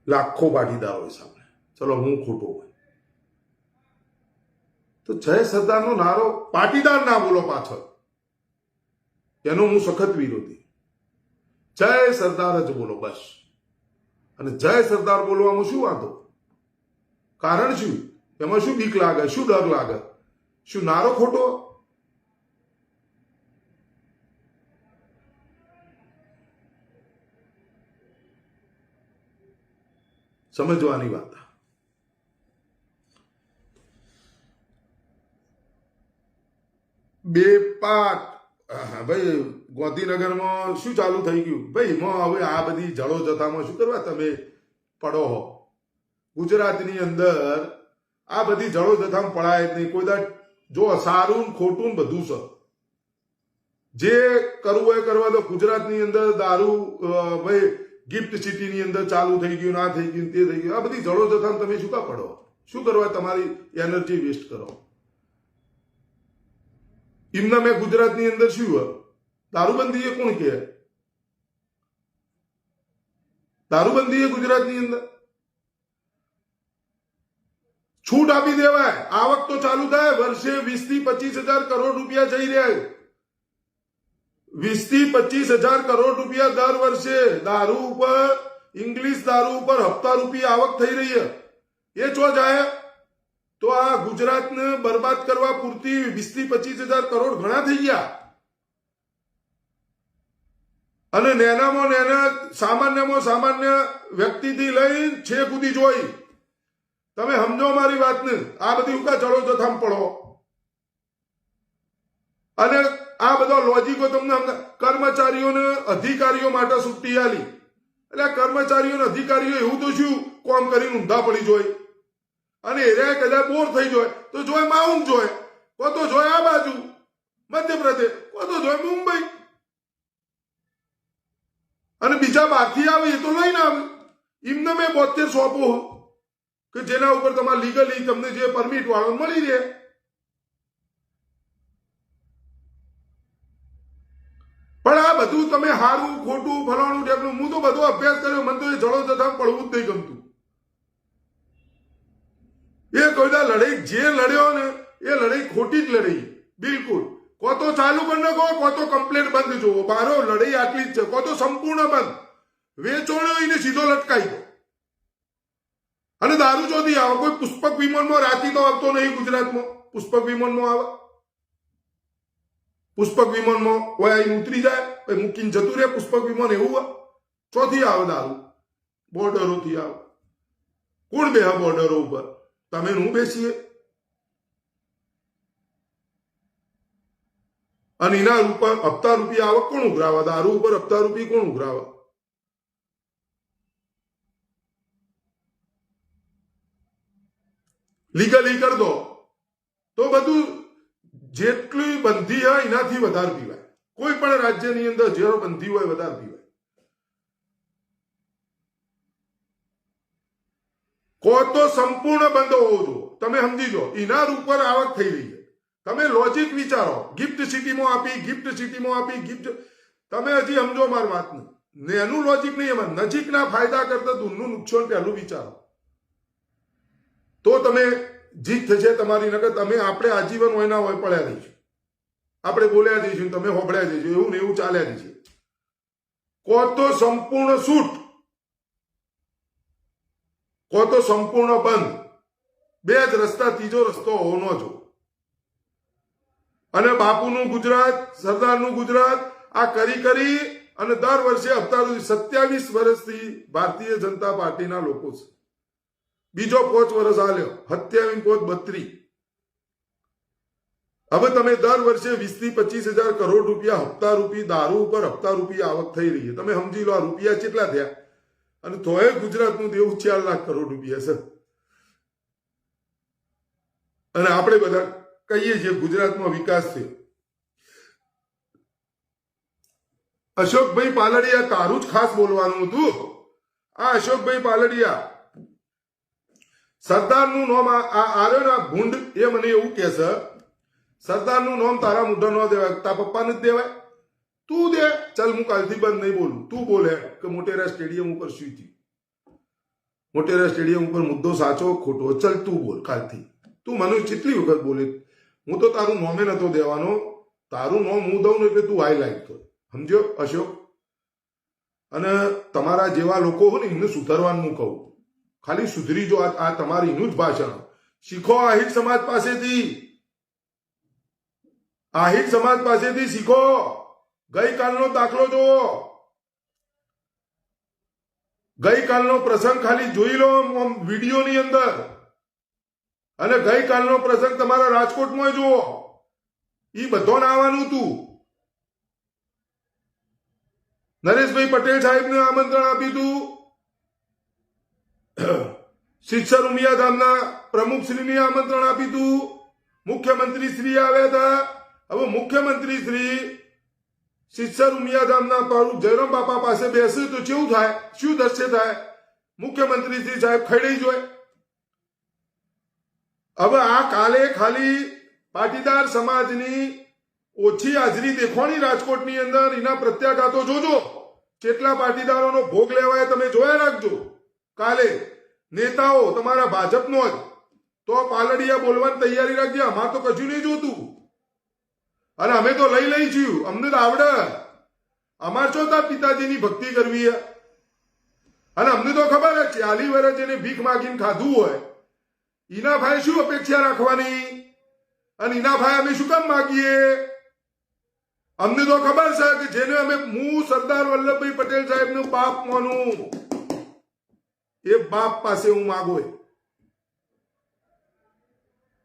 લાખો પાટીદારોએ સાંભળ્યા. ચલો હું ખોટો હોય તો જય સરદારનો નારો પાટીદાર ના બોલો પાછળ, એનો હું સખત વિરોધી. જય સરદાર જ બોલો બસ. અને જય સરદાર બોલવામાં શું વાંધો? કારણ શું? એમાં શું બીક લાગે? શું ડર લાગે? શું નારો ખોટો? સમજવાની વાત. બે પાક ભાઈ ગાંધીનગરમાં શું ચાલુ થઈ ગયું ભાઈ? હવે આ બધી જળો જથામાં શું કરવા તમે પડો હો? ગુજરાતની અંદર આ બધી જળો જથામાં પડાય જ નહીં. કોઈ જો સારું ખોટું બધું છે, જે કરવું હોય કરવા દો. ગુજરાતની અંદર દારૂ ભાઈ ગિફ્ટ સિટીની અંદર ચાલુ થઈ ગયું, ના થઈ ગયું, તે થઈ ગયું. આ બધી જળો જથામાં તમે શું કા પડો? શું કરવા તમારી એનર્જી વેસ્ટ કરો? એમના મેં ગુજરાતની અંદર શું હોય? દારૂબંધી એ કોણ કહે? દારૂબંધી એ ગુજરાતની અંદર છૂટ આપી દેવાય. આવક તો ચાલુ થાય. વર્ષે 20 થી 25,000 કરોડ રૂપિયા જઈ રહ્યા. 20 થી 25,000 કરોડ રૂપિયા દર વર્ષે દારૂ ઉપર, ઇંગ્લિશ દારૂ ઉપર હપ્તા રૂપિયા આવક થઈ રહી છે. એ ચો જાય તો આ ગુજરાતને બરબાદ કરવા પૂરતી 20 થી 25,000 કરોડ ઘણા થઈ ગયા. અને નેનામાં નેના સામાન્યમાં સામાન્ય વ્યક્તિથી લઈ છેક સુધી જોઈ. તમે સમજો મારી વાતને. આ બધી ઉકા જળો જથામાં પડો અને આ બધા લોજિકો તમને કર્મચારીઓને અધિકારીઓ માટે છુટ્ટી આલી. એટલે કર્મચારીઓને અધિકારીઓ એવું તો શું કોમ કરીને ઊંધા પડી જોય અને એરિયા કદાચ બોર થઈ જાય તો જોય માઉન્ટ જોય, કો તો જોય આ બાજુ મધ્યપ્રદેશ, કો તો જોય મુંબઈ. અને બીજા બહારથી આવે એ તો લઈને આવે. એમને મેં 72 સોંપો કે જેના ઉપર તમારે લીગલી તમને જે પરમિટ વાળો મળી રહે. પણ આ બધું તમે હારું ખોટું ફલાણું ઢેકણું, હું તો બધો અભ્યાસ કર્યો. મને તો એ જળો જથા પડવું જ નહીં ગમતું. એ કોઈના લડાઈ જે લડ્યો ને એ લડાઈ ખોટી જ લડાઈ બિલકુલ. કો તો ચાલુ કરી નાખો, કો તો કમ્પ્લેટ બંધ જોવો. બારો લડાઈ આટલી જ છે. કો તો સંપૂર્ણ બંધ, વેચોણ્યો એને સીધો લટકાઈ દો. અને દારૂ ચોથી આવે. કોઈ પુષ્પક વિમાનમાં રાતી તો આવતો નહીં ગુજરાતમાં. પુષ્પક વિમાનમાં આવે, પુષ્પક વિમાનમાં કોઈ આવીને ઉતરી જાય પછી મૂકીને જતું રહે. પુષ્પક વિમાન એવું ચોથી આવે દારૂ. બોર્ડરોથી આવે. કોણ બે બોર્ડરો ઉપર? તમે હું બેસીએ. અને એના ઉપર હપ્તા રૂપિયા આવક કોણ ઉઘરાવા? દારૂ ઉપર હપ્તા રૂપિયા કોણ ઉઘરાવા? લીગલી કરી દો તો બધું જેટલી બંધી હોય એનાથી વધારે પીવાય. કોઈ પણ રાજ્યની અંદર જે બંધી હોય વધારે પીવાય. કો તો સંપૂર્ણ બંધ હોવો જોઈએ. તમે સમજી જો ઇનાર ઉપર આવક થઈ રહી છે. તમે લોજિક વિચારો. ગિફ્ટ સિટીમાં આપી, ગિફ્ટ સિટીમાં આપી, ગિફ્ટ. તમે હજી સમજો મારી વાતને. એનું લોજિક નહીં, એમાં નજીકના ફાયદા કરતા દૂરનું નુકસાન પહેલું વિચારો, તો તમે જીત થશે તમારી. નકર તમે આપણે આજીવન હોય ના હોય પડ્યા રહીશું, આપણે બોલ્યા જઈશું, તમે હોબળ્યા જઈશું, એવું ને એવું ચાલ્યા જશે. કો તો સંપૂર્ણ છૂટ, કો તો સંપૂર્ણ બંધ. બે જ રસ્તા, ત્રીજો રસ્તો હોવો ન જો. અને બાપુનું ગુજરાત, સરદારનું ગુજરાત આ કરી અને દર વર્ષે હપ્તા 27 વર્ષથી ભારતીય જનતા પાર્ટીના લોકો છે. બીજો 5 વર્ષ આલ્યો, 27 5 32. હવે તમે દર વર્ષે 20 થી 25,000 કરોડ રૂપિયા હપ્તા રૂપી દારૂ ઉપર હપ્તા રૂપી આવક થઈ રહી છે. તમે સમજી લો આ રૂપિયા કેટલા થયા. અને તોય ગુજરાતનું દેવું 4 લાખ કરોડ રૂપિયા છે. અને આપણે બધા કહીએ છીએ ગુજરાતમાં વિકાસ થયો. અશોકભાઈ પાલડિયા, તારું જ ખાસ બોલવાનું હતું. આ અશોકભાઈ પાલડિયા સરદારનું નામ આર્યોના ભૂંડ એ મને એવું કે છે, સરદારનું નામ તારા મોઢા ન દેવાય, તારા પપ્પાને જ દેવાય, તું દે. ચાલ હું કાલથી બંધ નહીં બોલું. તું બોલે કે મોટેરા સ્ટેડિયમ ઉપર શું થયું, મોટેરા સ્ટેડિયમ ઉપર મુદ્દો સાચો ખોટો, ચાલ તું બોલ કાલથી. તું મને કેટલી વખત બોલે, હું તો તારું નોમે નતો દેવાનો, તારું નોમ હું દઉં ને એટલે તું હાઈલાઈટ કર. સમજો અશોક? અને તમારા જેવા લોકો હોય ને એમને સુધારવાનું કહું. ખાલી સુધરી જો. આ તમારી એનું જ ભાષણ શીખો આહિર સમાજ પાસેથી. આહિર સમાજ પાસેથી શીખો. ગઈકાલનો દાખલો જુઓ, ગઈકાલનો પ્રસંગ ખાલી જોઈ લો વિડીયોની અંદર, અને ગઈકાલનો પ્રસંગ તમારા રાજકોટમાં જુઓ. એ બધો આવવાનું હતું. નરેશભાઈ પટેલ સાહેબને આમંત્રણ આપ્યું હતું. શિક્ષર ઉમિયા ધામના પ્રમુખશ્રીને આમંત્રણ આપ્યું હતું. મુખ્યમંત્રી શ્રી આવ્યા હતા. હવે મુખ્યમંત્રી શ્રી શિક્ષર ઉમિયા ધામના પ્રમુખ જયરામ બાપા પાસે બેસે તો કેવું થાય, શું દ્રશ્ય થાય? મુખ્યમંત્રી શ્રી સાહેબ ખડી જોય. હવે આ કાલે ખાલી પાટીદાર સમાજની ઓછી હાજરી દેખવાની રાજકોટની અંદર, એના પ્રત્યાઘાતો જોજો. કેટલા પાટીદારોનો ભોગ લેવાય તમે જોયા રાખજો. કાલે નેતાઓ તમારા ભાજપનો જ તો પાલડિયા બોલવાની તૈયારી રાખજે. અમારે તો કશું નહીં જોતું, અને અમે તો લઈ છીએ, અમને તો આવડે. અમારે શું તાર પિતાજીની ભક્તિ કરવી છે, અને અમને તો ખબર જ છે 40 વર્ષ જેને ભીખ માગીને ખાધું હોય એના ભાઈ શું અપેક્ષા રાખવાની, અને એના ભાઈ અમે શું કામ માગીએ? અમને તો ખબર છે કે જેને અમે હું સરદાર વલ્લભભાઈ પટેલ સાહેબનું બાપ માનું, એ બાપ પાસે હું માગો,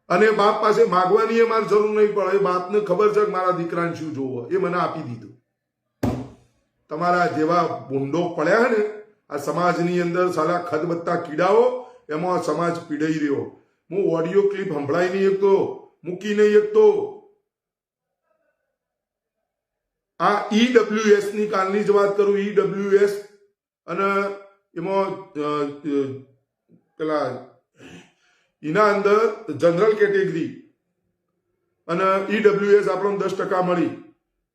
અને બાપ પાસે માગવાની મારે જરૂર નહીં પડે. એ બાપને ખબર છે કે મારા દીકરાને શું જોવો, એ મને આપી દીધું. તમારા જેવા ભૂંડો પડ્યા ને આ સમાજની અંદર, સાલા ખદબત્તા કીડાઓ, એમાં સમાજ પીડાઈ રહ્યો. હું ઓડિયો ક્લિપ સંભળાઈ નહીં શકતો, મૂકી નહીં શકતો. આ ઈડબ્લ્યુએસ ની કાલની જ વાત કરું. ઈડબ્લ્યુએસ અને એમાં પેલા એના અંદર જનરલ કેટેગરી અને ઈડબ્લ્યુએસ આપણને 10% મળી,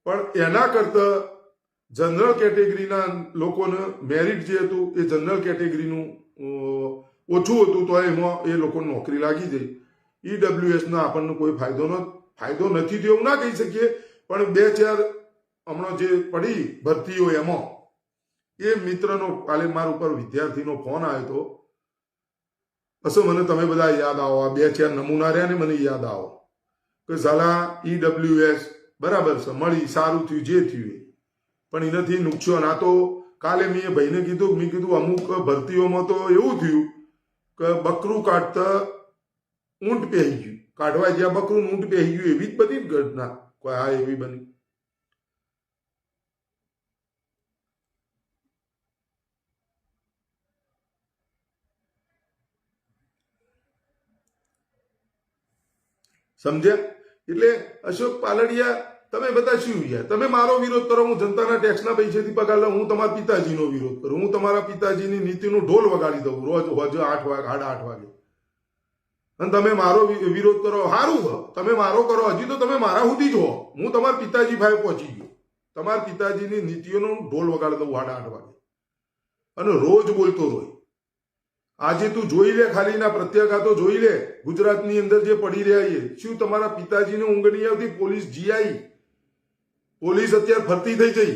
પણ એના કરતા જનરલ કેટેગરીના લોકોને મેરિટ જે હતું એ જનરલ કેટેગરીનું ઓછું હતું, તો એમાં એ લોકોને નોકરી લાગી જાય. ઈડબ્લ્યુએસનો આપણને કોઈ ફાયદો નથી થયો એવું ના કહી શકીએ, પણ 2-4 હમણાં જે પડી ભરતીઓ એમાં એ મિત્રનો કાલે મારા ઉપર વિદ્યાર્થીનો ફોન આવ્યો હતો. બસ મને તમે બધા યાદ આવો, આ 2-4 નમૂના રહ્યા ને મને યાદ આવો કે સાલા ઈડબ્લ્યુએસ બરાબર છે, મળી, સારું થયું જે થયું, પણ એનાથી નુકસાન. આ તો કાલે મેં ભાઈને કીધું, મેં કીધું અમુક ભરતીઓમાં તો એવું થયું કે બકરું કાઢતા ઊંટ પહેરી ગયું, કાઢવા જ્યાં બકરું ઊંટ પહેરી ગયું, એવી જ બધી ઘટના કોઈ હા એવી બની. સમજ્યા? એટલે અશોક પાલડિયા તમે બધા શું યાર, તમે મારો વિરોધ કરો, હું જનતાના ટેક્સના પૈસાથી પગાર લઉં, હું તમારા પિતાજીનો વિરોધ કરું, હું તમારા પિતાજીની નીતિનું ઢોલ વગાડી દઉં રોજ 8 વાગે 8:30 વાગે. અને તમે મારો વિરોધ કરો, સારું તમે મારો કરો, હજી તો તમે મારા સુધી જ હો. હું તમારા પિતાજી ભાઈ પહોંચી ગયો. તમારા પિતાજીની નીતિઓનો ઢોલ વગાડી દઉં 8:30 વાગે અને રોજ બોલતો રોય. આજે તું જોઈ લે, ખાલી ના પ્રત્યાઘાતો જોઈ લે ગુજરાતની અંદર જે પડી રહ્યા છે. શું તમારા પિતાજીને ઊંઘ નહીં આવતી? પોલીસ જીઆઈ, પોલીસ અત્યારે ફરતી થઈ જઈ,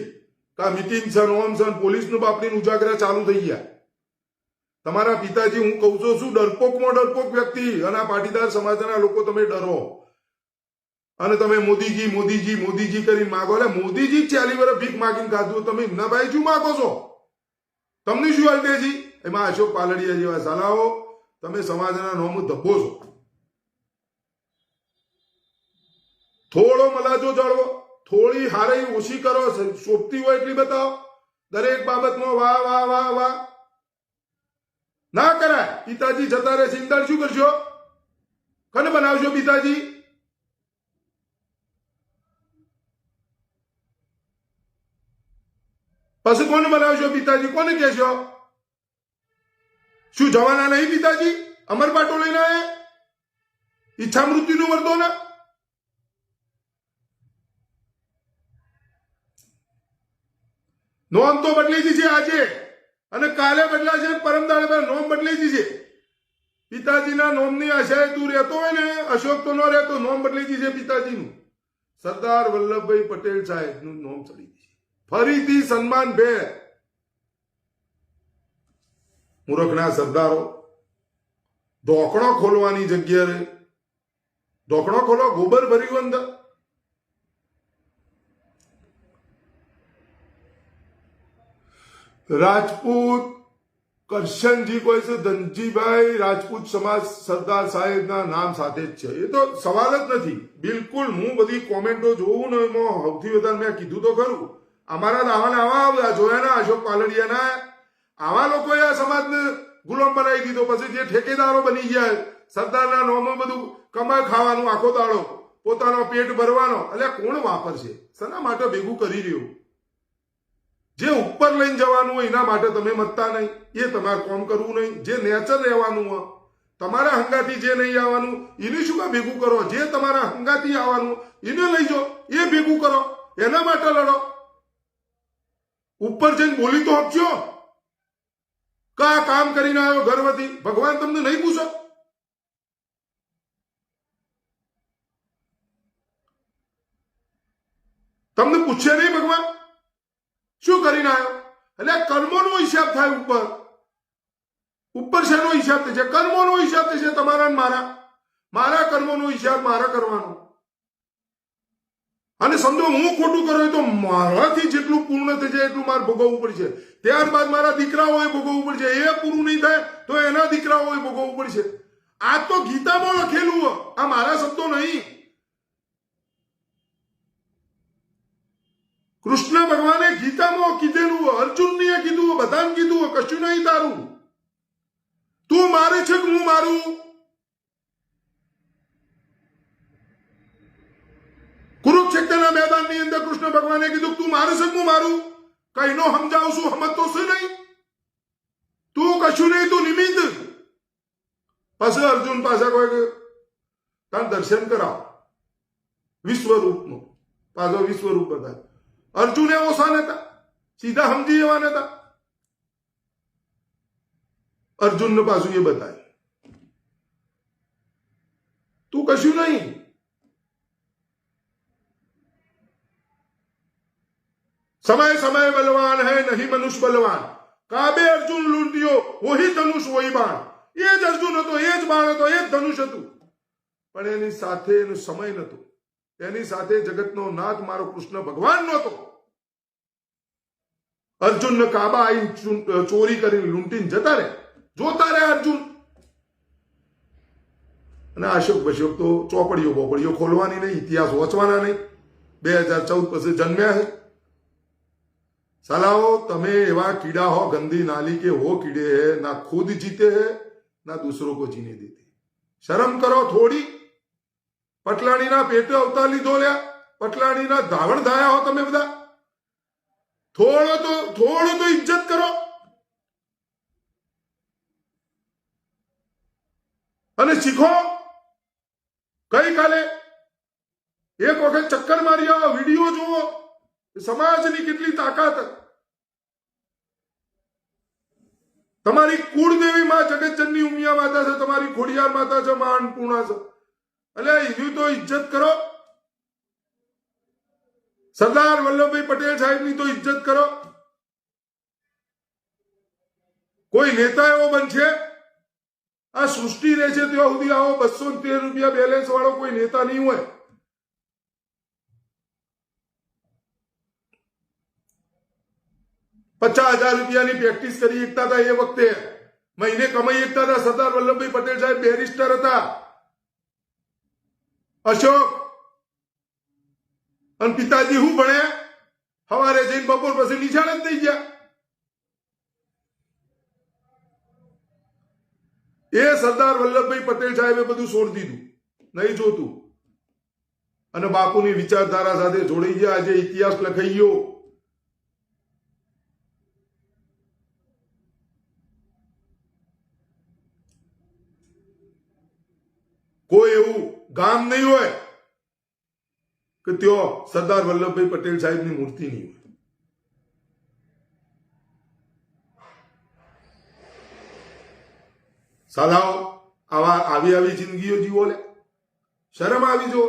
કા મિટિંગ છે, નોમ છે, પોલીસનું બાપની ઉજાગરા ચાલુ થઈ ગયા. તમારા પિતાજી, હું કહું છું, શું ડરપોકમાં ડરપોક વ્યક્તિ અને આ પાટીદાર સમાજના લોકો તમે ડરો અને તમે મોદીજી મોદીજી મોદીજી કરીને માગો. એટલે મોદીજી 40 વર્ષ ભીખ માગીને ખાધું, તમે એમના ભાઈ શું માગો છો? તમને શું અલ્ટેજી? એમાં અશોક પાલડિયા જેવા સાલાઓ તમે સમાજના નોમ ધબ્બો છો. થોડો મલાજો જાળવો, થોડી હારાઈ ઓછી કરો, શોભતી હોય એટલી બતાવો. દરેક બાબતમાં વાહ વાહ વાહ વાહ ના કરાય. પિતાજી જતા રહે, ચિંતા શું કરશો? કને બનાવશો પિતાજી? પછી કોને બનાવશો પિતાજી? કોને કહેશો? શું જવાના નહીં પિતાજી? અમર પાટો લઈને આયા, ઈચ્છા મૃત્યુનું વરદાન. નોમ તો બદલી દીધી આજે અને કાલે બદલાશે, પરમદાડે પર નોમ બદલી દીધી. પિતાજીના નોમની આશાએ તું રહેતો હોય ને, અશોક તો ન રહેતો, નોમ બદલી દીધી પિતાજીનું. સરદાર વલ્લભભાઈ પટેલ સાહેબનું નોમ ચડી દીધી. ફરીથી સન્માન ભેર. મૂર્ખના સરદારો ઢોકણો ખોલવાની જગ્યાએ ઢોકણો ખોલો, ગોબર ભર્યું અંદર. રાજપૂત કરશનજી કોઈ છે, ધનજીભાઈ રાજપૂત સમાજ સરદાર સાહેબના નામ સાથે જ છે. એ તો સવાલ જ નથી બિલકુલ. હું બધી કોમેન્ટો જોઉં ને, એમાં સૌથી વધારે મેં કીધું તો ખરું, અમારા દાવાના આવા જોયા ના, અશોક પાલડિયાના આવા લોકોએ આ સમાજને ગુલામ બનાવી દીધો. પછી જે ઠેકેદારો બની ગયા, સરદારના નામમાં બધું કમાઈ ખાવાનું, આખો દાડો પોતાનો પેટ ભરવાનો. એટલે કોણ વાપરશે? શેના માટે ભેગું કરી રહ્યું? જે ઉપર લઈને જવાનું હોય એના માટે તમે મતતા નહીં, એ તમારે કોમ કરવું નહીં. જે નેચર રહેવાનું હોય, તમારા હંગાથી જે નહીં આવવાનું એને શું કામ ભેગું કરો? જે તમારા હંગાથી આવવાનું એને લઈ જાઓ, એ ભેગું કરો, એના માટે લડો. ઉપર જઈને બોલી તો આપજો, કા કામ કરીને આવ્યો ગર્વથી? ભગવાન તમને નહીં પૂછો? તમને પૂછશે નહીં ભગવાન શું કરીને આવ્યો? એટલે કર્મોનો હિસાબ થાય ઉપર. ઉપર શેનો હિસાબ થશે? કર્મોનો હિસાબ થશે તમારા મારા. મારા કર્મોનો હિસાબ મારા કરવાનો. અને સમજો હું ખોટું કર્યું તો મારાથી જેટલું પૂર્ણ થઈ જાય એટલું મારે ભોગવવું પડશે. ત્યારબાદ મારા દીકરાઓએ ભોગવવું પડશે. એ પૂરું નહીં થાય તો એના દીકરાઓએ ભોગવવું પડશે. આ તો ગીતામાં લખેલું હોય, આ મારા શબ્દો નહીં. કૃષ્ણ ભગવાને ગીતામાં કીધેલું, અર્જુનને કીધું, બધાને કીધું, કશું નહીં તારું. તું મારે છે કે હું મારું? કુરુક્ષેત્રના મેદાનની અંદર કૃષ્ણ ભગવાને કીધું તું મારે છે કે હું મારું? કઈ નો સમજાવું છું, સમજતો છે નહીં. તું કશું નહીં, તું નિમિત્ત. પછી અર્જુન પાછા કોઈ તાર દર્શન કરાવ વિશ્વરૂપનું. પાછો વિશ્વરૂપ બતાય. અર્જુન એવો સા નતા, સીધા સમજી એવા નતા. અર્જુનને પાછું એ બતાય તું કશું નહીં. समय समय बलवान है नहीं मनुष्य बलवान. काबे अर्जुन लूंटियो वही धनुष वही बाण. એ જ અર્જુન હતો, એ જ બાણ હતો, એ જ ધનુષ હતું. પણ એની સાથે એનો સમય નતો. એની સાથે જગતનો નાથ મારો કૃષ્ણ ભગવાન નહોતો. અર્જુનને કાબા આઈ ચોરી કરીને લૂંટીને જતા રહે, જોતા રહે અર્જુન. અને અશોક બશોક તો ચોપડીઓ બોપડીઓ ખોલવાની નહીં, ઇતિહાસ વાંચવાના નહીં. 2014 પછી જન્મ્યા છે सालाओ. તમે એવા कीड़ा हो, गंदी नाली के वो कीड़े हैं, ना खुद जीते हैं ना दूसरों को जीने देते. शर्म करो थोड़ी. પટલાણીના પેટે અવતાર લીધો લ્યા, પટલાણીના ધાવણ ધાયા હો તમે બધા. થોડો તો ઇજ્જત કરો. અને શીખો. ગઈકાલે એક વખત ચક્કર મારી આવો, વિડીયો જુઓ, સમાજની કેટલી તાકાત. તમારી કુળદેવી માં જગતજનની ઉમિયા માતા છે, તમારી ખોડિયાર માતા છે, માં અન્નપૂર્ણા છે. એટલે એની તો ઇજ્જત કરો. સરદાર વલ્લભભાઈ પટેલ સાહેબની તો ઇજ્જત કરો. કોઈ નેતા એવો બનશે, આ સૃષ્ટિ રહે છે ત્યાં સુધી આવો 213 રૂપિયા બેલેન્સ વાળો કોઈ નેતા નહીં હોય. ₹50,000 પ્રેક્ટિસ કરી એકતા હતા એ વખતે, મહિને કમાઈ એકતા હતા. સરદાર વલ્લભભાઈ પટેલ સાહેબ બેરિસ્ટર હતા. અશોક અને પિતાજી શું ભણ્યા? સવારે જઈને બપોર પછી નિશાળ જ થઈ ગયા. એ સરદાર વલ્લભભાઈ પટેલ સાહેબે બધું છોડી દીધું, નહીં જોતું, અને બાપુની વિચારધારા સાથે જોડાઈ ગયા. આજે ઇતિહાસ લખાઈ ગયો. કોઈ એવું ગામ નહીં હોય કે ત્યાં સરદાર વલ્લભભાઈ પટેલ સાહેબની મૂર્તિ નહીં હોય. સાલાઓ આવી જિંદગીઓ જીવો લે. શરમ આવી જો.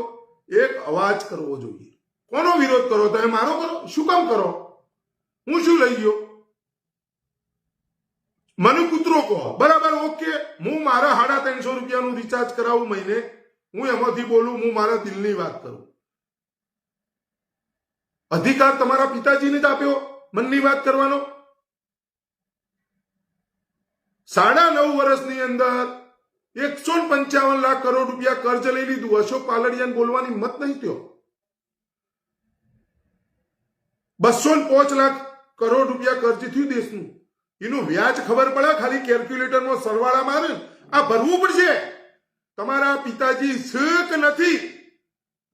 એક અવાજ કરવો જોઈએ. કોનો વિરોધ કરો? તમે મારો કરો? શું કામ કરો? હું શું લઈ ગયો? મને કૂતરો કહો, બરાબર, ઓકે. હું મારા ₹350 રિચાર્જ કરાવું મહિને, હું એમાંથી બોલું, હું મારા દિલની વાત કરું. અધિકાર તમારા પિતાજીને જ આપ્યો મનની વાત કરવાનો. 9.5 વર્ષની અંદર 155 લાખ કરોડ રૂપિયા કર્જ લઈ લીધું. અશોક પાલડિયાને બોલવાની હિંમત નહીં થયો. 205 લાખ કરોડ રૂપિયા કર્જ થયું દેશનું. એનું વ્યાજ ખબર પડે? ખાલી કેલ્ક્યુલેટરમાં સરવાળા મારે, આ ભરવું પડશે. તમારા પિતાજી શીખ નથી,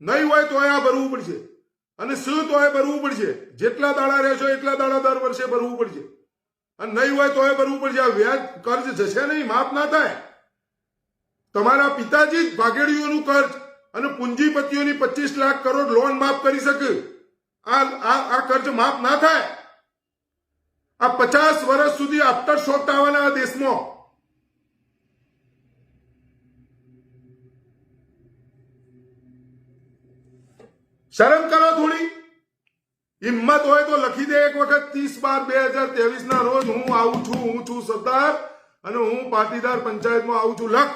નહીં હોય તો આ ભરવું પડશે, અને શું તો ભરવું પડશે. જેટલા દાડા રહેશો એટલા દાડા દર વર્ષે ભરવું પડશે, અને નહીં હોય તો ભરવું પડશે. આ વ્યાજ કર્જ જશે નહીં, માફ ના થાય. તમારા પિતાજી જ ભાગેડીઓનું કર્જ અને પૂંજીપતિઓની 25 લાખ કરોડ લોન માફ કરી શકે. આ કર્જ માફ ના થાય. આ 50 વર્ષ સુધી આફ્ટર શોક આવવાના આ દેશમાં. શરમ કરો થોડી. હિંમત હોય તો લખી દે એક વખત 30/12/2023 ના રોજ હું આવું છું, હું છું સરદાર, અને હું પાટીદાર પંચાયતમાં આવું છું. લખ.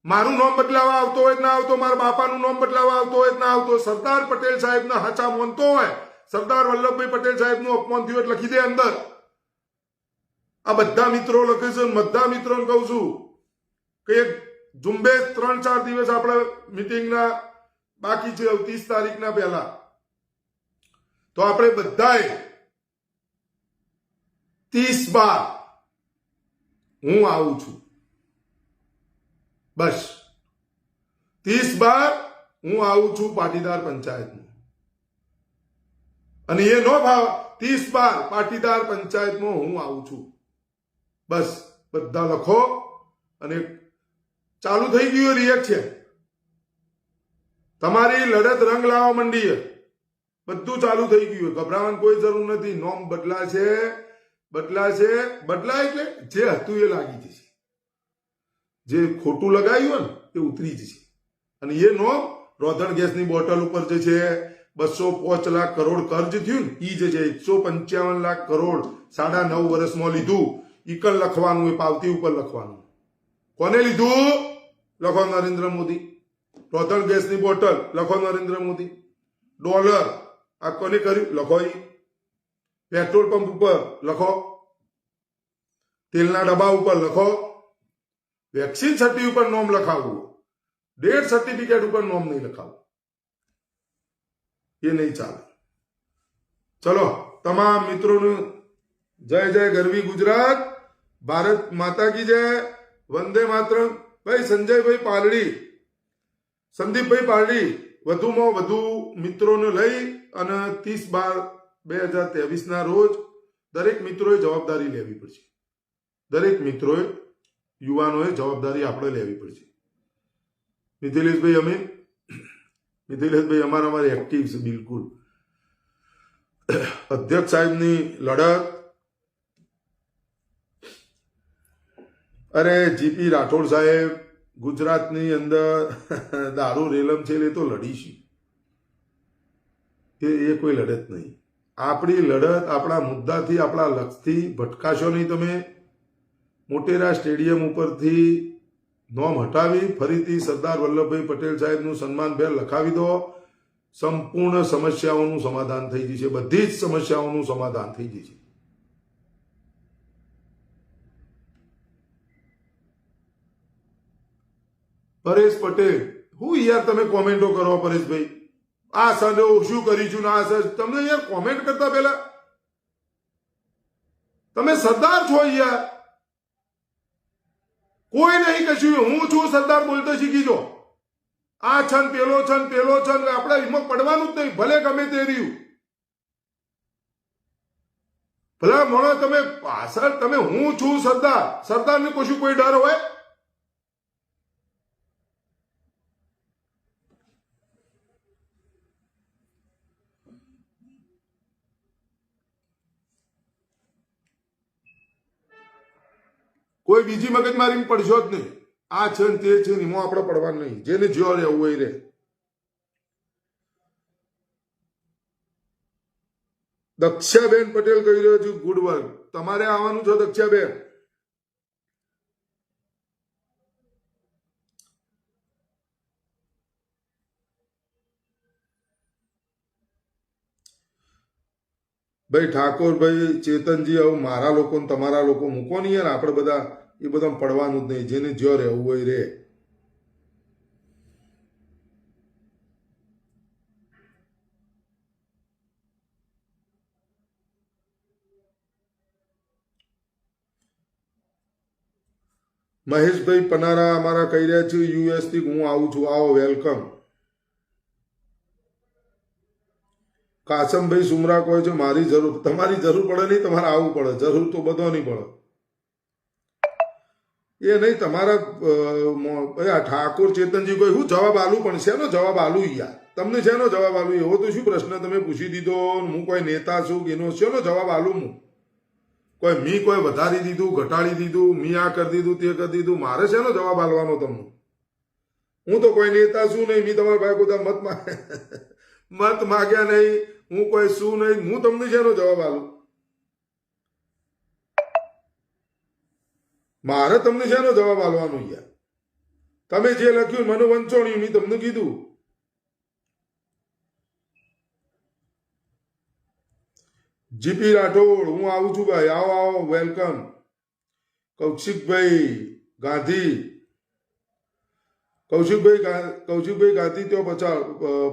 મારું નામ બદલાવા આવતો હોય ના આવતો, મારા બાપાનું નામ બદલાવા આવતો હોય ના આવતો, સરદાર પટેલ સાહેબના હાચા માનતો હોય, સરદાર વલ્લભભાઈ પટેલ સાહેબનું અપમાન થયું એટલે લખી દે અંદર. આ બધા મિત્રો લખે છે. બધા મિત્રોને કહું છું કે એક ઝુંબેશ 3-4 દિવસ આપણે મિટિંગના બાકી છે 30 તારીખના પહેલા, તો આપણે બધાએ 30/12 હું આવું છું. બસ 30/12 હું આવું છું પાટીદાર પંચાયતમાં. અને એ નો ભાવ 30/12 પાટીદાર પંચાયતમાં હું આવું છું. બસ બધા લખો. અને ચાલુ થઈ ગયું રિએક્શન. તમારી લડત રંગ લાવવા માંડી. બધું ચાલુ થઈ ગયું. ગભરાવાની કોઈ જરૂર નથી. નોમ બદલાશે. બદલાય એટલે જે હતું એ લાગી જશે. જે ખોટું લગાવ્યું ને એ ઉતરી જશે. અને એ નોમ રોધણ ગેસની બોટલ ઉપર જે છે 205 લાખ કરોડ કર્જ થયું ને એ જે છે 155 લાખ કરોડ 9.5 વર્ષમાં લીધું. ઈકલ લખવાનું, એ પાવતી ઉપર લખવાનું. કોને લીધું? લખો નરેન્દ્ર મોદી. રોધણ ગેસની બોટલ લખો નરેન્દ્ર મોદી. ડોલર આ કોને કર્યું? લખો. પેટ્રોલ પંપ ઉપર લખો. તેલના ડબ્બા ઉપર લખો. વેક્સિન સર્ટી ઉપર નોમ લખાવવું. ડેથ સર્ટિફિકેટ ઉપર નોમ નહીં લખાવવું. એ નહીં ચાલે. ચલો તમામ મિત્રોનું જય જય ગરવી ગુજરાત. ભારત માતા કી જય. વંદે માતરમ. ભાઈ સંજયભાઈ પાલડી, સંદીપભાઈ પાલડી વધુમાં વધુ મિત્રોને લઈ અને 30/12/2023 ના રોજ દરેક મિત્રોએ જવાબદારી લેવી પડશે. દરેક મિત્રોએ યુવાનોએ જવાબદારી આપણે લેવી પડશે. મિથિલેશભાઈ અમીન, મિથિલેશભાઈ અમારી એક્ટિવ છે બિલકુલ. અધ્યક્ષ સાહેબની લડત. અરે જીપી રાઠોડ સાહેબ, ગુજરાતની અંદર દારૂ રેલમ છે એ તો લડીશું. એ કોઈ લડત નહીં. આપણી લડત આપણા મુદ્દાથી, આપણા લક્ષ્યથી ભટકાશો નહીં તમે. મોટેરા સ્ટેડિયમ ઉપરથી નોમ હટાવી ફરીથી સરદાર વલ્લભભાઈ પટેલ સાહેબનું સન્માનભેર લખાવી દો. સંપૂર્ણ સમસ્યાઓનું સમાધાન થઈ જશે. બધી જ સમસ્યાઓનું સમાધાન થઈ જશે. પરેશ પટેલ, હું યાર તમે કોમેન્ટો કરો પરેશભાઈ, આ સર શું કરીશું ને આ સર, તમને યાર કોમેન્ટ કરતા પહેલા તમે સરદાર છો યાર. કોઈ નહીં કશું, હું છું સરદાર બોલતો શીખી જો. આ છન પેલો છન પેલો છન, આપણે એમાં પડવાનું જ નહીં, ભલે ગમે તે રહ્યું. ભલા મળો તમે પાછળ, તમે હું છું સરદાર, સરદારને કશું કોઈ ડર હોય? કોઈ બીજી મગજમારી પડશો જ નહીં. આ છે ને તે છે ને એમાં આપણે પડવાનું નહીં. જેને જ્યો રહેવું હોય રે. દક્ષાબેન પટેલ કહી રહ્યો છું ગુડ વર્ક. તમારે આવવાનું છે દક્ષાબેન. ભાઈ ઠાકોરભાઈ, ચેતનજી, હવે મારા લોકો ને તમારા લોકો મૂકો નહીં યાર. આપણે બધા એ બધા પડવાનું જ નહીં. જેને જ્યો રહેવું હોય રે. મહેશભાઈ પનારા અમારા કહી રહ્યા છે યુએસ થી હું આવું છું, આવો વેલકમ. કાસમભાઈ સુમરા કહે છે મારી જરૂર, તમારી જરૂર પડે નહીં, તમારે આવવું પડે. જરૂર તો બધો નહીં પડે. એ નહીં તમારા ઠાકોર ચેતનજી કોઈ હું જવાબ આલું, પણ શેનો જવાબ આલું યાર? તમને શેનો જવાબ આલું? એવો તો શું પ્રશ્ન તમે પૂછી દીધો? હું કોઈ નેતા છું કે એનો શેનો જવાબ આલું? હું કોઈ કોઈ વધારી દીધું, ઘટાડી દીધું, આ કરી દીધું, તે કરી દીધું, મારે શેનો જવાબ આલવાનો તમને? હું તો કોઈ નેતા છું નહીં. તમારા ભાઈ બધા મત માગ્યા નહીં. હું કોઈ શું નહીં. હું તમને શેનો જવાબ આલું? મારે તમને શેનો જવાબ આલવાનો યાર? તમે જે લખ્યું મને વંચોણી, મેં તમને કીધું. જીપી રાઠોડ, હું આવું છું ભાઈ, આવો આવો, વેલકમ. કૌશિકભાઈ ગાંધી, કૌશિકભાઈ ગાંધી તો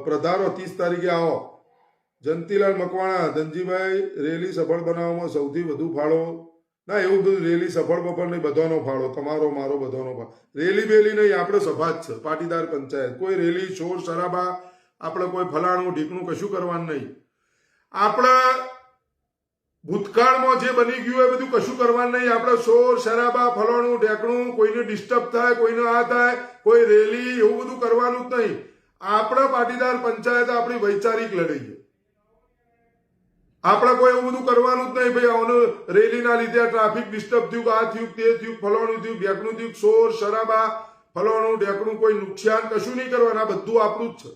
પધારો 30 તારીખે આવો. જંતીલાલ મકવાણા, ધનજીભાઈ, રેલી સફળ બનાવવામાં સૌથી વધુ ફાળો. ના એવું બધું રેલી સફળ બફળ નહીં, બધાનો ફાળો, તમારો મારો બધાનો ફાળો. રેલી બેલી નહીં, આપણે સભા જ છે, પાટીદાર પંચાયત. કોઈ રેલી શોર શરાબા, આપણે કોઈ ફલાણું ઢીકણું કશું કરવાનું નહીં. આપણે ભૂતકાળમાં જે બની ગયું એ બધું કશું કરવાનું નહીં. આપણે શોર શરાબા, ફલાણું ઢેકણું, કોઈને ડિસ્ટર્બ થાય, કોઈને આ થાય, કોઈ રેલી એવું બધું કરવાનું જ નહીં. આપણે પાટીદાર પંચાયત આપણી વૈચારિક લડાઈ છે. આપણે કોઈ એવું બધું કરવાનું જ નહીં ભાઈ. આનું રેલીના લીધે ટ્રાફિક ડિસ્ટર્બ થયું, આ થયું, તે થયું, ફલાણું થયું, ઢેકણું થયું, શોર શરાબા, ફલાણું ઢેકણું, કોઈ નુકસાન કશું નહીં કરવાનું. આ બધું આપણું જ છે.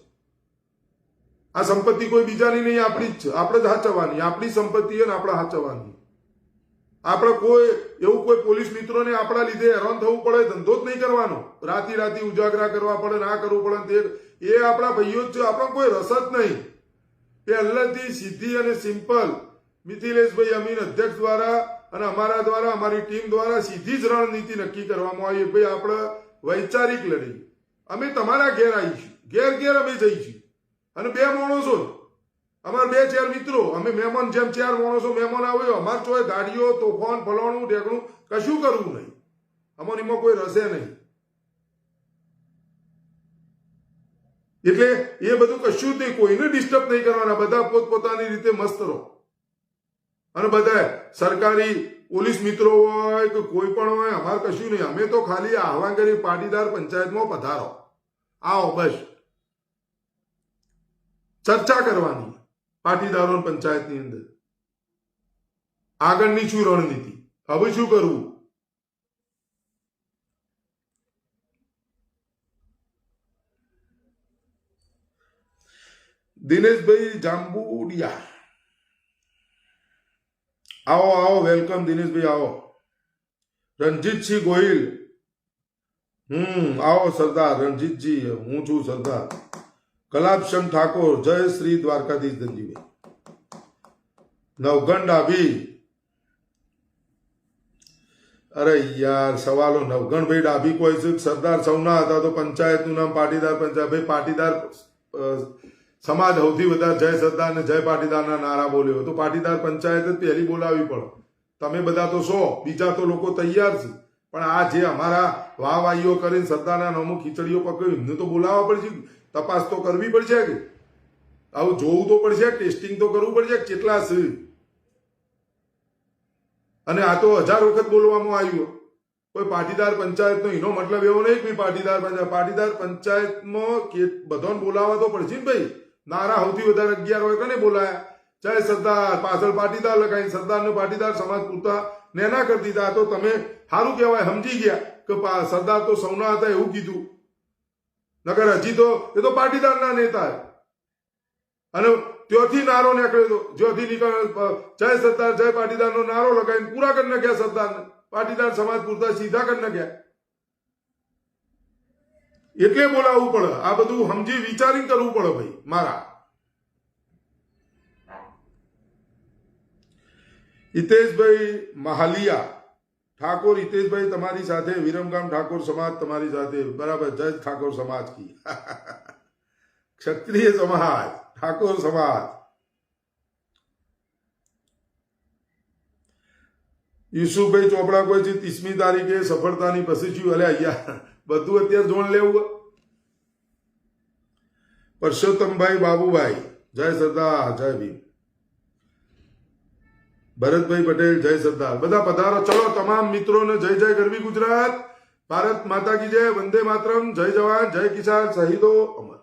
આ સંપત્તિ કોઈ બીજાની નહીં, આપણી જ છે. આપણે જ હાચવવાની. આપણી સંપત્તિ અને આપણે હાચવવાની. આપણે કોઈ એવું કોઈ પોલીસ મિત્રોને આપણા લીધે હેરાન થવું પડે, ધંધો જ નહીં કરવાનો. રાતી ઉજાગરા કરવા પડે, ના કરવું પડે, એ આપણા ભાઈઓ જ છે. આપણો કોઈ રસ જ નહીં. પહેલાથી સીધી અને સિમ્પલ મિથિલેશભાઈ અમીન અધ્યક્ષ દ્વારા અને અમારા દ્વારા, અમારી ટીમ દ્વારા સીધી જ રણનીતિ નક્કી કરવામાં આવી. ભાઈ આપણે વૈચારિક લડી. અમે તમારા ઘેર આવીશું, ઘેર અમે જઈશું. અને 2 માણસો, અમારા 2-4 મિત્રો, અમે મહેમાન જેમ 4 માણસો મહેમાન આવ્યો, અમારે તો ગાડીઓ, તોફાન, ફલાણું ઢેકણું કશું કરવું નહીં. અમોનીમાં કોઈ રસે નહીં. એટલે એ બધું કશું જ નહીં. કોઈને ડિસ્ટર્બ નહીં કરવાના. બધા પોતપોતાની રીતે મસ્ત રહો. અને બધા સરકારી પોલીસ મિત્રો હોય કે કોઈ પણ હોય, અમારે કશું નહીં. અમે તો ખાલી આહવાન કરી પાટીદાર પંચાયતમાં પધારો, આવો બસ. ચર્ચા કરવાની પાટીદારો પંચાયતની અંદર, આગળની શું રણનીતિ, હવે શું કરવું. દિનેશભાઈ જાંબુડિયા, આવો આવો, વેલકમ દિનેશભાઈ, આવો. રણજીતસિંહ ગોહિલ, આવો સરદાર રણજીતજી, હું છું સરદાર. કલાપશંખ ઠાકોર, જય શ્રી દ્વારકાધીશ ધનજીભાઈ. નવઘણ ડાભી, અરે યાર સવાલો. નવઘણભાઈ ડાભી કોઈ છે, સરદાર સૌના હતા તો પંચાયતનું નામ પાટીદાર પંચાયત. ભાઈ પાટીદાર સમાજ સૌથી વધારે જય સરદાર ને જય પાટીદારના નારા બોલ્યો તો પાટીદાર પંચાયત જ પહેલી બોલાવી પડે. તમે બધા તો સો, બીજા તો લોકો તૈયાર છે, પણ આ જે અમારા વાહવાહીઓ કરીને સરદારના નામો ખીચડીઓ પકડ્યું એમને તો બોલાવવા પડશે, તપાસ તો કરવી પડશે કે આવું જોવું તો પડશે, ટેસ્ટિંગ તો કરવું પડશે કેટલા છે. અને આ તો 1000 વખત બોલવામાં આવ્યું. કોઈ પાટીદાર પંચાયતનો એનો મતલબ એવો નહીં કે પાટીદાર પંચાયતમાં બધાને બોલાવવા તો પડશે ને ભાઈ. નારા સૌથી વધારે 11 હોય કને બોલાયા, જય સરદાર, પાછળ પાટીદાર લખાઈ, સરદારને પાટીદાર સમાજ પૂરતા નેના કરી દીધા. તો તમે સારું કહેવાય, સમજી ગયા કે સરદાર તો સૌના હતા એવું કીધું. નકર હજી તો એ તો પાટીદારના નેતા અને ત્યાંથી નારો નીકળ્યો હતો, જ્યાંથી નીકળ જય સરદાર જય પાટીદારનો નારો લગાવીને પૂરા કરી નાખ્યા સરદારને. પાટીદાર સમાજ પૂરતા સીધા કરી નાખ્યા. એટલે બોલાવવું પડે, આ બધું સમજી વિચારીને કરવું પડે ભાઈ મારા. હિતેશભાઈ મહાલિયા ઠાકોર, હિતેશભાઈ તમારી સાથે, વિરમગામ ઠાકોર સમાજ તમારી સાથે, બરાબર. જય ઠાકોર સમાજ કી, ક્ષત્રિય સમાજ, ઠાકોર સમાજ. યુસુફભાઈ ચોપડા કોઈ છે 30મી તારીખે સફળતાની પછી શું? અલે અહીંયા બધું અત્યારે જોણ લેવું. પરસોત્તમભાઈ બાબુભાઈ, જય સરદાર જય ભીમ. ભરતભાઈ પટેલ, જય સરદાર. બધા પધારો, ચલો તમામ મિત્રોને જય જય ગરવી ગુજરાત, ભારત માતા કી જય, વંદે માતરમ, જય જવાન જય કિસાન, શહીદો અમર.